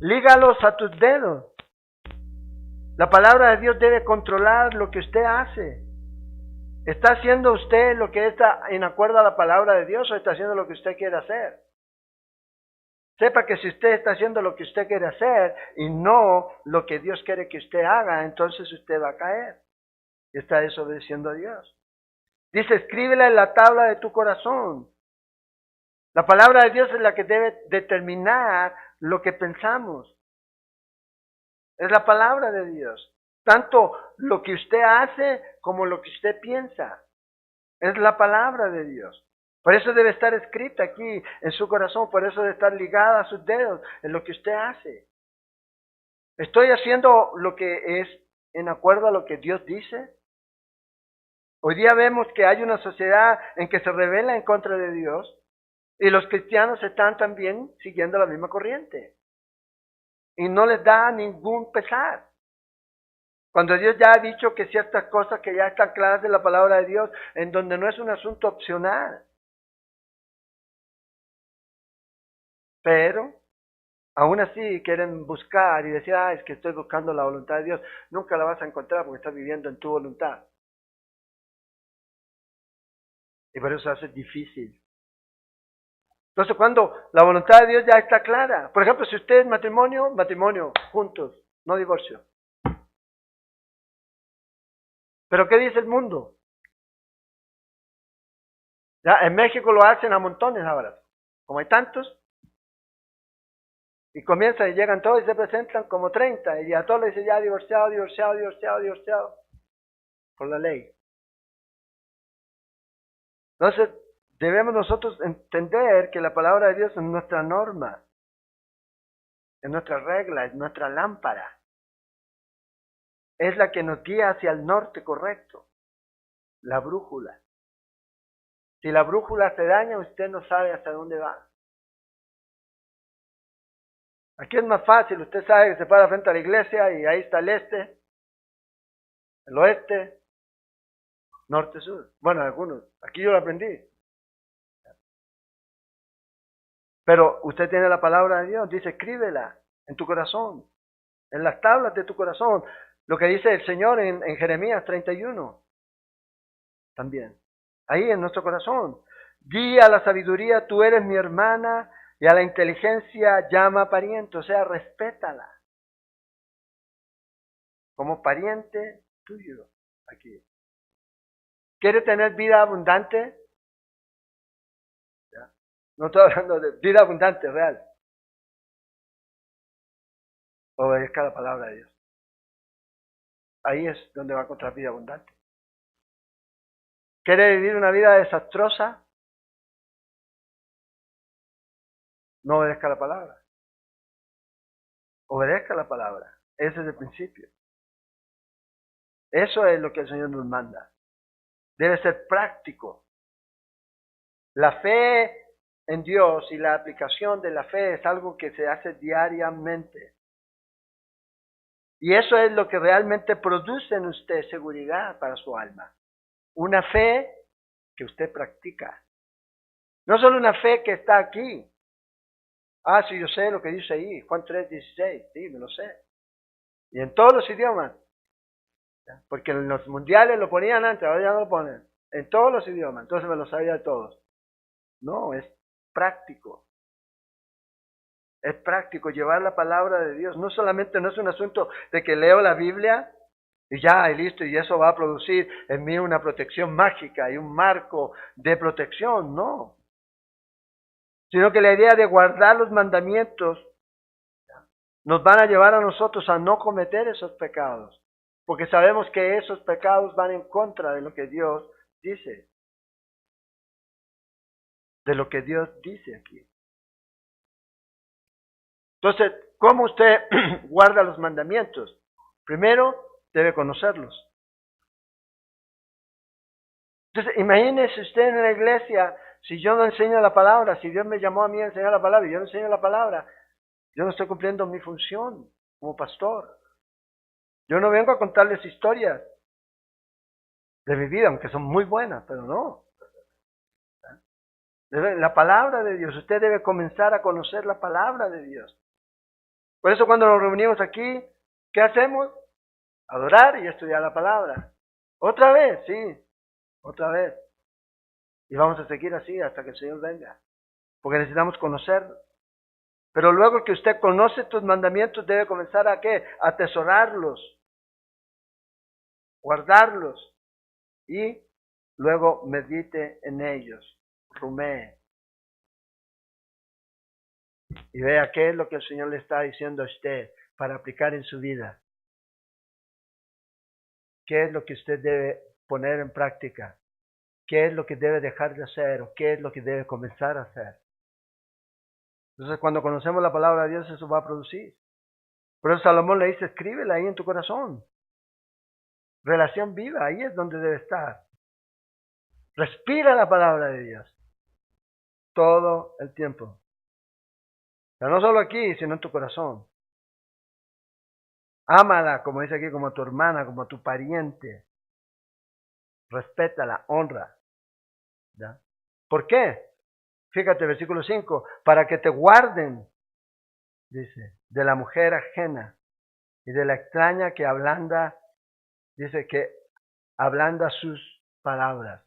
lígalos a tus dedos. La palabra de Dios debe controlar lo que usted hace. ¿Está haciendo usted lo que está en acuerdo a la palabra de Dios o está haciendo lo que usted quiere hacer? Sepa que si usted está haciendo lo que usted quiere hacer y no lo que Dios quiere que usted haga, entonces usted va a caer. Está desobedeciendo a Dios. Dice, escríbela en la tabla de tu corazón. La palabra de Dios es la que debe determinar lo que pensamos. Es la palabra de Dios. Tanto lo que usted hace como lo que usted piensa. Es la palabra de Dios. Por eso debe estar escrita aquí en su corazón. Por eso debe estar ligada a sus dedos en lo que usted hace. ¿Estoy haciendo lo que es en acuerdo a lo que Dios dice? Hoy día vemos que hay una sociedad en que se rebela en contra de Dios y los cristianos están también siguiendo la misma corriente. Y no les da ningún pesar. Cuando Dios ya ha dicho que ciertas cosas que ya están claras de la palabra de Dios, en donde no es un asunto opcional. Pero, aún así quieren buscar y decir, es que estoy buscando la voluntad de Dios. Nunca la vas a encontrar porque estás viviendo en tu voluntad. Y por eso se hace difícil. Entonces, cuando la voluntad de Dios ya está clara. Por ejemplo, si usted es matrimonio, juntos, no divorcio. ¿Pero qué dice el mundo? Ya, en México lo hacen a montones ahora. Como hay tantos. Y comienzan y llegan todos y se presentan como 30. Y a todos les dicen ya divorciado. Por la ley. Entonces, debemos nosotros entender que la palabra de Dios es nuestra norma, es nuestra regla, es nuestra lámpara. Es la que nos guía hacia el norte correcto, la brújula. Si la brújula se daña, usted no sabe hacia dónde va. Aquí es más fácil, usted sabe que se para frente a la iglesia y ahí está el este, el oeste, norte, sur. Bueno, algunos, aquí yo lo aprendí. Pero usted tiene la palabra de Dios, dice, escríbela en tu corazón, en las tablas de tu corazón. Lo que dice el Señor en Jeremías 31, también. Ahí en nuestro corazón. Di a la sabiduría, tú eres mi hermana, y a la inteligencia llama pariente, o sea, respétala. Como pariente tuyo, aquí. ¿Quiere tener vida abundante? ¿Ya? No estoy hablando de vida abundante, real. Obedezca la palabra de Dios. Ahí es donde va a encontrar vida abundante. ¿Quiere vivir una vida desastrosa? No obedezca la palabra. Obedezca la palabra. Ese es el principio. Eso es lo que el Señor nos manda. Debe ser práctico. La fe en Dios y la aplicación de la fe es algo que se hace diariamente. Y eso es lo que realmente produce en usted seguridad para su alma. Una fe que usted practica. No solo una fe que está aquí. Ah, sí, yo sé lo que dice ahí, Juan 3:16, sí, me lo sé. Y en todos los idiomas. Porque en los mundiales lo ponían antes, ahora ya no lo ponen. En todos los idiomas, entonces me lo sabía de todos. No, es práctico. Es práctico llevar la palabra de Dios. No solamente no es un asunto de que leo la Biblia y ya, y listo, y eso va a producir en mí una protección mágica y un marco de protección, no. Sino que la idea de guardar los mandamientos nos van a llevar a nosotros a no cometer esos pecados. Porque sabemos que esos pecados van en contra de lo que Dios dice. De lo que Dios dice aquí. Entonces, ¿cómo usted guarda los mandamientos? Primero, debe conocerlos. Entonces, imagínese usted en la iglesia, si yo no enseño la palabra, si Dios me llamó a mí a enseñar la palabra y yo no enseño la palabra, yo no estoy cumpliendo mi función como pastor. Yo no vengo a contarles historias de mi vida, aunque son muy buenas, pero no. La palabra de Dios, usted debe comenzar a conocer la palabra de Dios. Por eso cuando nos reunimos aquí, ¿qué hacemos? Adorar y estudiar la palabra. Otra vez, sí, otra vez. Y vamos a seguir así hasta que el Señor venga. Porque necesitamos conocerlo. Pero luego que usted conoce tus mandamientos, debe comenzar a ¿qué? A atesorarlos, guardarlos y luego medite en ellos, rumee. Y vea qué es lo que el Señor le está diciendo a usted para aplicar en su vida. ¿Qué es lo que usted debe poner en práctica? ¿Qué es lo que debe dejar de hacer o qué es lo que debe comenzar a hacer? Entonces, cuando conocemos la palabra de Dios, eso va a producir. Por eso Salomón le dice, escríbela ahí en tu corazón. Relación viva, ahí es donde debe estar. Respira la palabra de Dios todo el tiempo. O sea, no solo aquí, sino en tu corazón. Ámala, como dice aquí, como tu hermana, como tu pariente. Respétala, honra. ¿Ya? ¿Por qué? Fíjate, versículo 5, para que te guarden, dice, de la mujer ajena y de la extraña que ablanda, dice que ablanda sus palabras.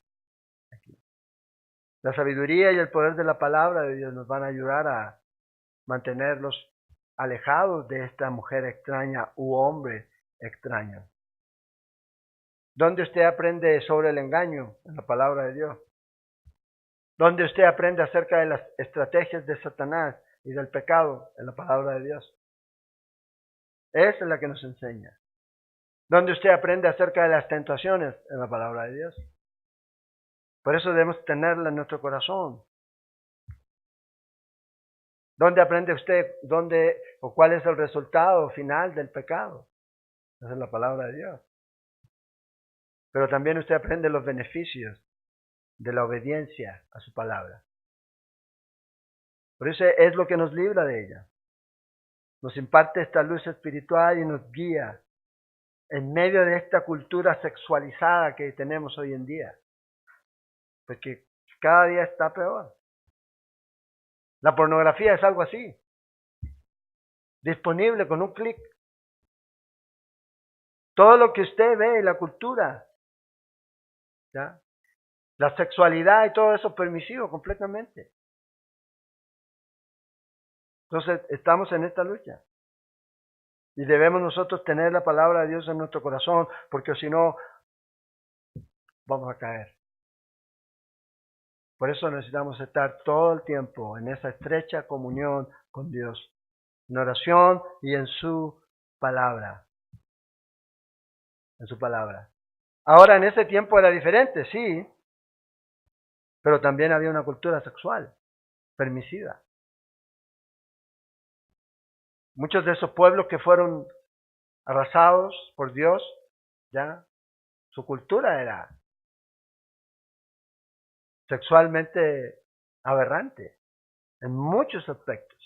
Aquí. La sabiduría y el poder de la palabra de Dios nos van a ayudar a mantenerlos alejados de esta mujer extraña u hombre extraño. ¿Dónde usted aprende sobre el engaño? En la palabra de Dios. ¿Dónde usted aprende acerca de las estrategias de Satanás y del pecado? En la palabra de Dios. Esa es la que nos enseña. ¿Dónde usted aprende acerca de las tentaciones? En la palabra de Dios. Por eso debemos tenerla en nuestro corazón. ¿Dónde aprende usted dónde o cuál es el resultado final del pecado? Esa es la palabra de Dios. Pero también usted aprende los beneficios de la obediencia a su palabra. Por eso es lo que nos libra de ella. Nos imparte esta luz espiritual y nos guía en medio de esta cultura sexualizada que tenemos hoy en día. Porque cada día está peor. La pornografía es algo así. Disponible con un clic. Todo lo que usted ve en la cultura, ¿ya? La sexualidad y todo eso permisivo completamente. Entonces estamos en esta lucha. Y debemos nosotros tener la palabra de Dios en nuestro corazón, porque si no, vamos a caer. Por eso necesitamos estar todo el tiempo en esa estrecha comunión con Dios, en oración y en su palabra. En su palabra. Ahora, en ese tiempo era diferente, sí, pero también había una cultura sexual permisiva. Muchos de esos pueblos que fueron arrasados por Dios, ya, su cultura era sexualmente aberrante en muchos aspectos.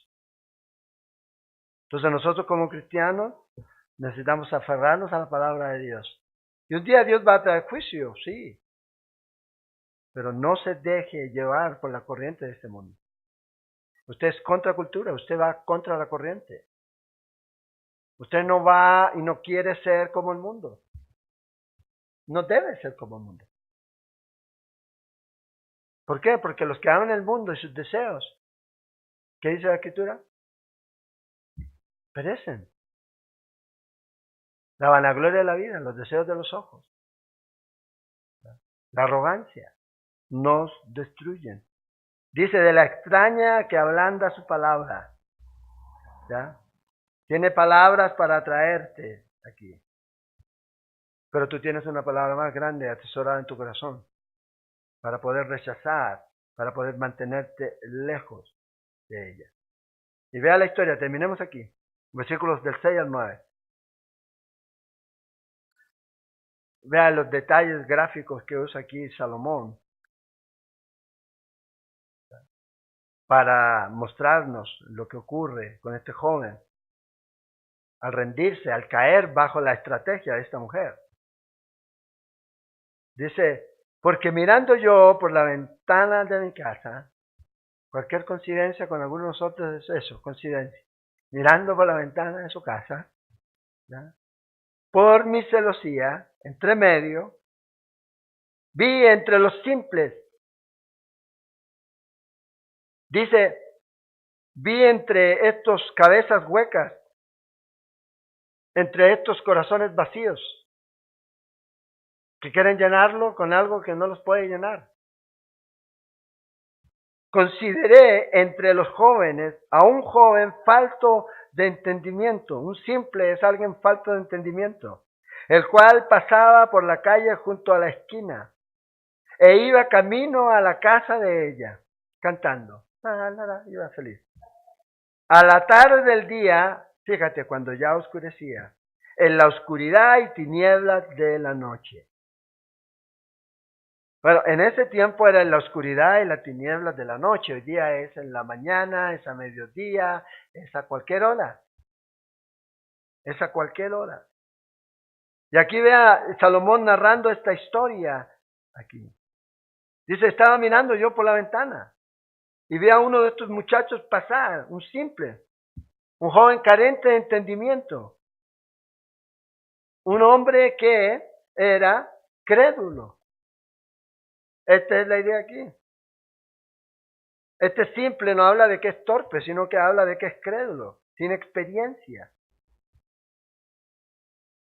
Entonces nosotros como cristianos necesitamos aferrarnos a la palabra de Dios. Y un día Dios va a traer juicio, sí, pero no se deje llevar por la corriente de este mundo. Usted es contracultura, usted va contra la corriente. Usted no va y no quiere ser como el mundo. No debe ser como el mundo. ¿Por qué? Porque los que aman el mundo y sus deseos, ¿qué dice la Escritura? Perecen. La vanagloria de la vida, los deseos de los ojos, la arrogancia, nos destruyen. Dice, de la extraña que ablanda su palabra. ¿Ya? Tiene palabras para atraerte aquí. Pero tú tienes una palabra más grande atesorada en tu corazón para poder rechazar, para poder mantenerte lejos de ella. Y vea la historia, terminemos aquí. Versículos del 6 al 9. Vea los detalles gráficos que usa aquí Salomón para mostrarnos lo que ocurre con este joven al rendirse, al caer bajo la estrategia de esta mujer. Dice, porque mirando yo por la ventana de mi casa, cualquier coincidencia con alguno de nosotros es eso, coincidencia. Mirando por la ventana de su casa, ¿ya? Por mi celosía, entre medio, vi entre los simples. Dice, vi entre estos cabezas huecas, entre estos corazones vacíos, que quieren llenarlo con algo que no los puede llenar. Consideré entre los jóvenes a un joven falto de entendimiento. Un simple es alguien falto de entendimiento, el cual pasaba por la calle junto a la esquina e iba camino a la casa de ella, cantando. Iba feliz. A la tarde del día, fíjate, cuando ya oscurecía, en la oscuridad y tinieblas de la noche. Bueno, en ese tiempo era en la oscuridad y las tinieblas de la noche. Hoy día es en la mañana, es a mediodía, es a cualquier hora. Es a cualquier hora. Y aquí vea Salomón narrando esta historia aquí. Dice, estaba mirando yo por la ventana y vi a uno de estos muchachos pasar, un simple, un joven carente de entendimiento. Un hombre que era crédulo. Esta es la idea aquí. Este simple no habla de que es torpe, sino que habla de que es crédulo, sin experiencia.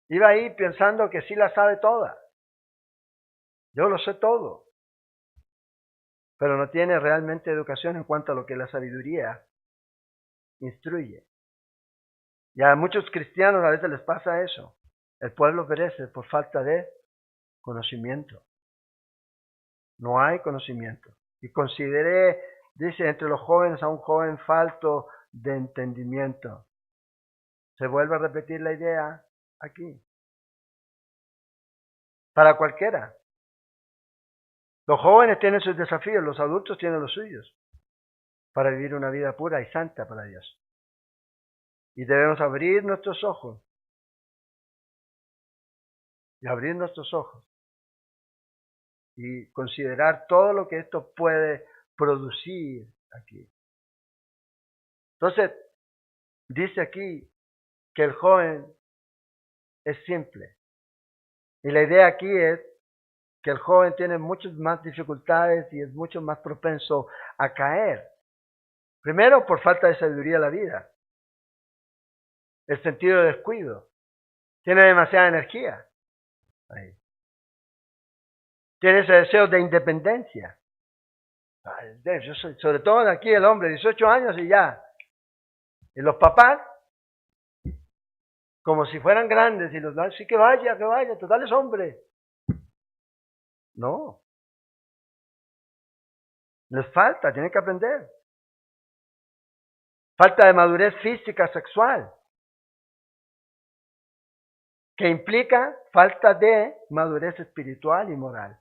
Iba ahí pensando que sí la sabe toda. Yo lo sé todo. Pero no tiene realmente educación en cuanto a lo que la sabiduría instruye. Y a muchos cristianos a veces les pasa eso. El pueblo perece por falta de conocimiento. No hay conocimiento. Y consideré, dice, entre los jóvenes a un joven falto de entendimiento. Se vuelve a repetir la idea aquí. Para cualquiera. Los jóvenes tienen sus desafíos, los adultos tienen los suyos. Para vivir una vida pura y santa para Dios. Y debemos abrir nuestros ojos. Y abrir nuestros ojos. Y considerar todo lo que esto puede producir aquí. Entonces, dice aquí que el joven es simple. Y la idea aquí es que el joven tiene muchas más dificultades y es mucho más propenso a caer. Primero, por falta de sabiduría de la vida. El sentido de descuido. Tiene demasiada energía. Ahí. Tiene ese deseo de independencia. Yo soy, sobre todo aquí el hombre, 18 años y ya. Y los papás, como si fueran grandes, y los dan, sí que vaya, total es hombre. No. Les falta, tienen que aprender. Falta de madurez física, sexual. Que implica falta de madurez espiritual y moral.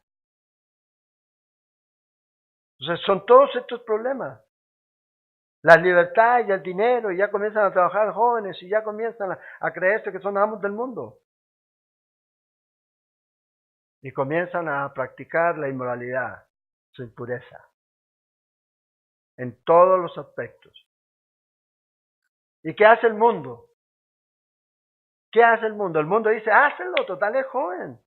Entonces son todos estos problemas. La libertad y el dinero, y ya comienzan a trabajar jóvenes y ya comienzan a creerse que son amos del mundo. Y comienzan a practicar la inmoralidad, su impureza, en todos los aspectos. ¿Y qué hace el mundo? ¿Qué hace el mundo? El mundo dice, hácelo, total es joven.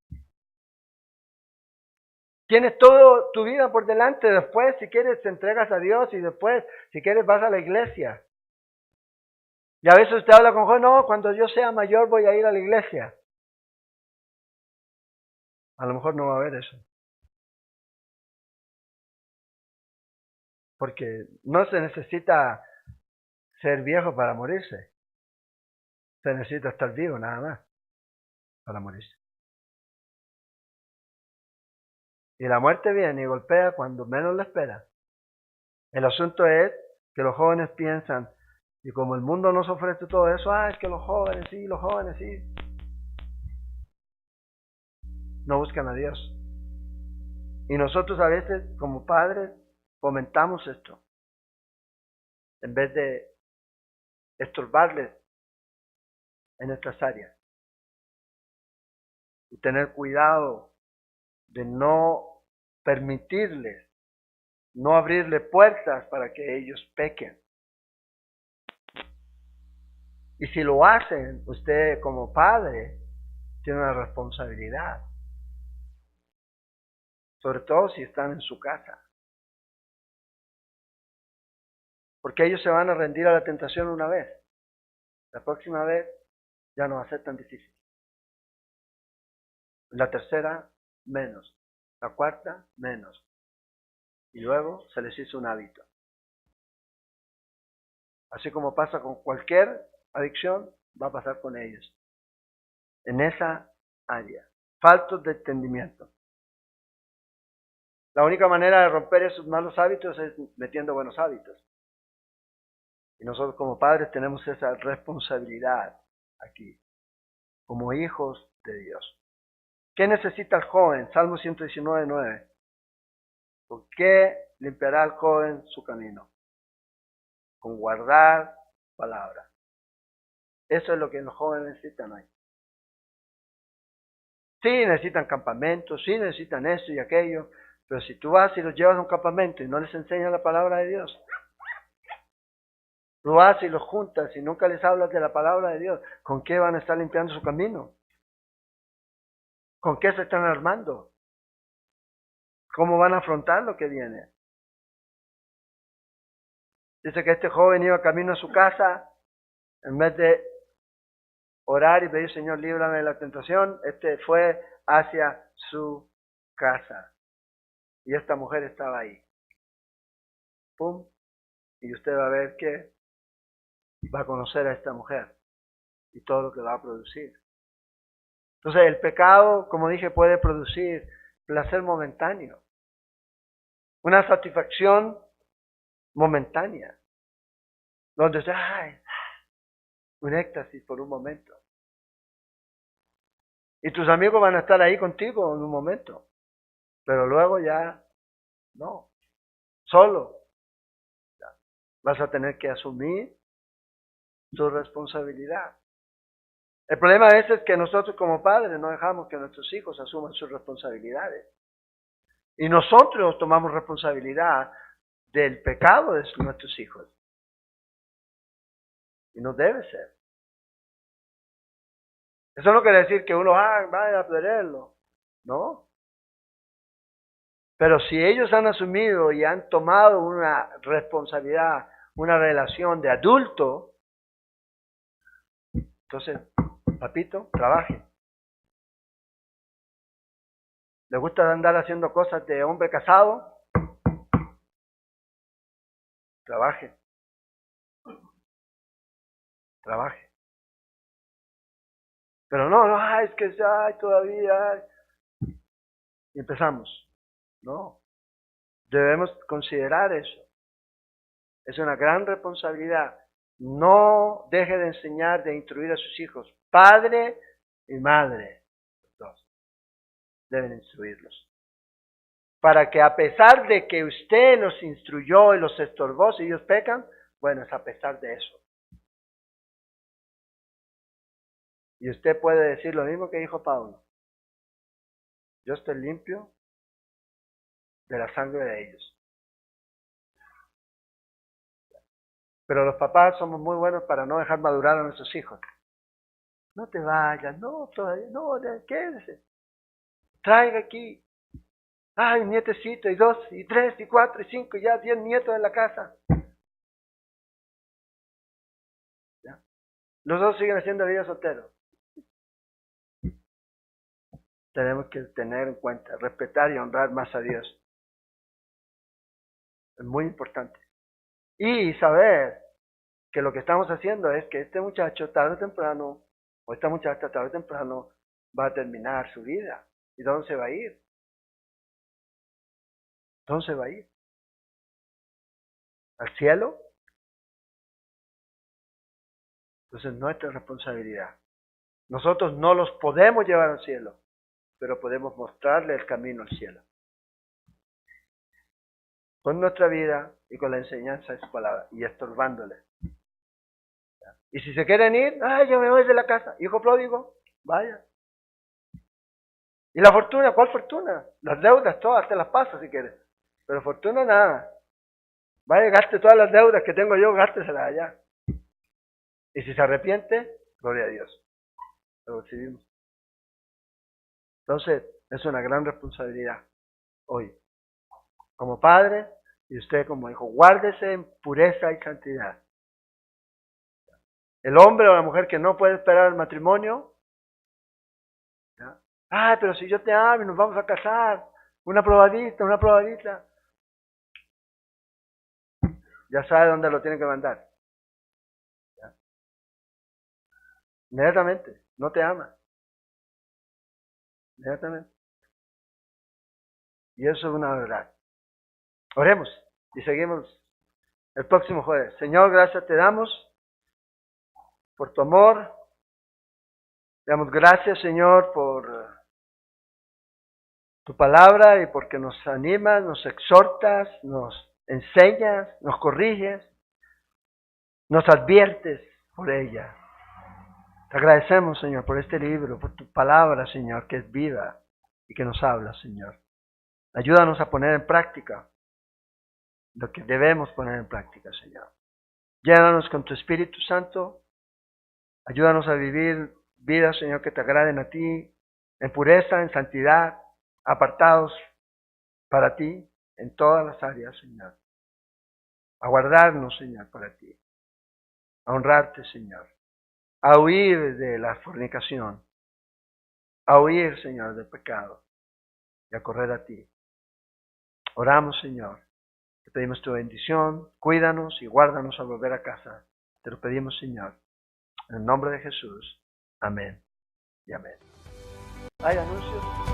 Tienes toda tu vida por delante, después si quieres te entregas a Dios y después si quieres vas a la iglesia. Y a veces usted habla con jóvenes, no, cuando yo sea mayor voy a ir a la iglesia. A lo mejor no va a haber eso. Porque no se necesita ser viejo para morirse. Se necesita estar vivo nada más para morirse. Y la muerte viene y golpea cuando menos la espera. El asunto es que los jóvenes piensan, y como el mundo nos ofrece todo eso, es que los jóvenes sí, no buscan a Dios. Y nosotros a veces, como padres, fomentamos esto, en vez de estorbarles en estas áreas. Y tener cuidado de no permitirles, no abrirle puertas para que ellos pequen. Y si lo hacen, usted como padre tiene una responsabilidad. Sobre todo si están en su casa. Porque ellos se van a rendir a la tentación una vez. La próxima vez ya no va a ser tan difícil. La tercera, menos. La cuarta, menos. Y luego se les hizo un hábito. Así como pasa con cualquier adicción, va a pasar con ellos. En esa área. Faltos de entendimiento. La única manera de romper esos malos hábitos es metiendo buenos hábitos. Y nosotros como padres tenemos esa responsabilidad aquí, como hijos de Dios. ¿Qué necesita el joven? Salmo 119:9. ¿Por qué limpiará el joven su camino? Con guardar palabra. Eso es lo que los jóvenes necesitan hoy. Sí, necesitan campamentos, sí, necesitan esto y aquello, pero si tú vas y los llevas a un campamento y no les enseñas la palabra de Dios, lo haces y los juntas y nunca les hablas de la palabra de Dios, ¿con qué van a estar limpiando su camino? ¿Con qué se están armando? ¿Cómo van a afrontar lo que viene? Dice que este joven iba camino a su casa, en vez de orar y pedir, Señor, líbrame de la tentación, este fue hacia su casa. Y esta mujer estaba ahí. ¡Pum! Y usted va a ver que va a conocer a esta mujer y todo lo que va a producir. Entonces el pecado, como dije, puede producir placer momentáneo. una satisfacción momentánea, donde un éxtasis por un momento. Y tus amigos van a estar ahí contigo en un momento, pero luego ya no, solo. Vas a tener que asumir tu responsabilidad. El problema a veces es que nosotros como padres no dejamos que nuestros hijos asuman sus responsabilidades. Y nosotros tomamos responsabilidad del pecado de nuestros hijos. Y no debe ser. Eso no quiere decir que uno vaya a perderlo. No. Pero si ellos han asumido y han tomado una responsabilidad, una relación de adulto, entonces, papito, trabaje. ¿Le gusta andar haciendo cosas de hombre casado? Trabaje. Trabaje. Pero no, es que todavía. Y empezamos. No. Debemos considerar eso. Es una gran responsabilidad. No deje de enseñar, de instruir a sus hijos. Padre y madre. Los dos. Deben instruirlos. Para que a pesar de que usted los instruyó y los estorbó, si ellos pecan, bueno, es a pesar de eso. Y usted puede decir lo mismo que dijo Pablo. Yo estoy limpio de la sangre de ellos. Pero los papás somos muy buenos para no dejar madurar a nuestros hijos. No te vayas, no, todavía, no, quédese. Traiga aquí. Un nietecito, y 2, y 3, y 4, y 5, y ya 10 nietos en la casa. ¿Ya? Los dos siguen haciendo vida solteros. Tenemos que tener en cuenta, respetar y honrar más a Dios. Es muy importante. Y saber que lo que estamos haciendo es que este muchacho tarde o temprano, o esta muchacha tarde o temprano, va a terminar su vida. ¿Y dónde se va a ir? ¿Dónde se va a ir? ¿Al cielo? Entonces es nuestra responsabilidad. Nosotros no los podemos llevar al cielo, pero podemos mostrarle el camino al cielo. Con nuestra vida y con la enseñanza de su palabra, y estorbándole. Y si se quieren ir, yo me voy de la casa. Hijo pródigo, vaya. ¿Y la fortuna? ¿Cuál fortuna? Las deudas todas, te las paso si quieres. Pero fortuna nada. Vaya, gaste todas las deudas que tengo yo, gásteselas allá. Y si se arrepiente, gloria a Dios. Lo recibimos. Entonces, es una gran responsabilidad hoy. Como padre y usted como hijo, guárdese en pureza y santidad. El hombre o la mujer que no puede esperar el matrimonio, ¿ya? Pero si yo te amo y nos vamos a casar, una probadita. Ya sabe dónde lo tiene que mandar. ¿Ya? Inmediatamente, no te ama. Inmediatamente. Y eso es una verdad. Oremos y seguimos el próximo jueves. Señor, gracias te damos por tu amor. Te damos gracias, Señor, por tu palabra y porque nos animas, nos exhortas, nos enseñas, nos corriges, nos adviertes por ella. Te agradecemos, Señor, por este libro, por tu palabra, Señor, que es viva y que nos habla, Señor. Ayúdanos a poner en práctica lo que debemos poner en práctica, Señor. Llénanos con tu Espíritu Santo. Ayúdanos a vivir vidas, Señor, que te agraden a ti, en pureza, en santidad, apartados para ti en todas las áreas, Señor. A guardarnos, Señor, para ti. A honrarte, Señor. A huir de la fornicación. A huir, Señor, del pecado. Y a correr a ti. Oramos, Señor. Te pedimos tu bendición. Cuídanos y guárdanos al volver a casa. Te lo pedimos, Señor. En el nombre de Jesús. Amén y amén. ¿Hay anuncios?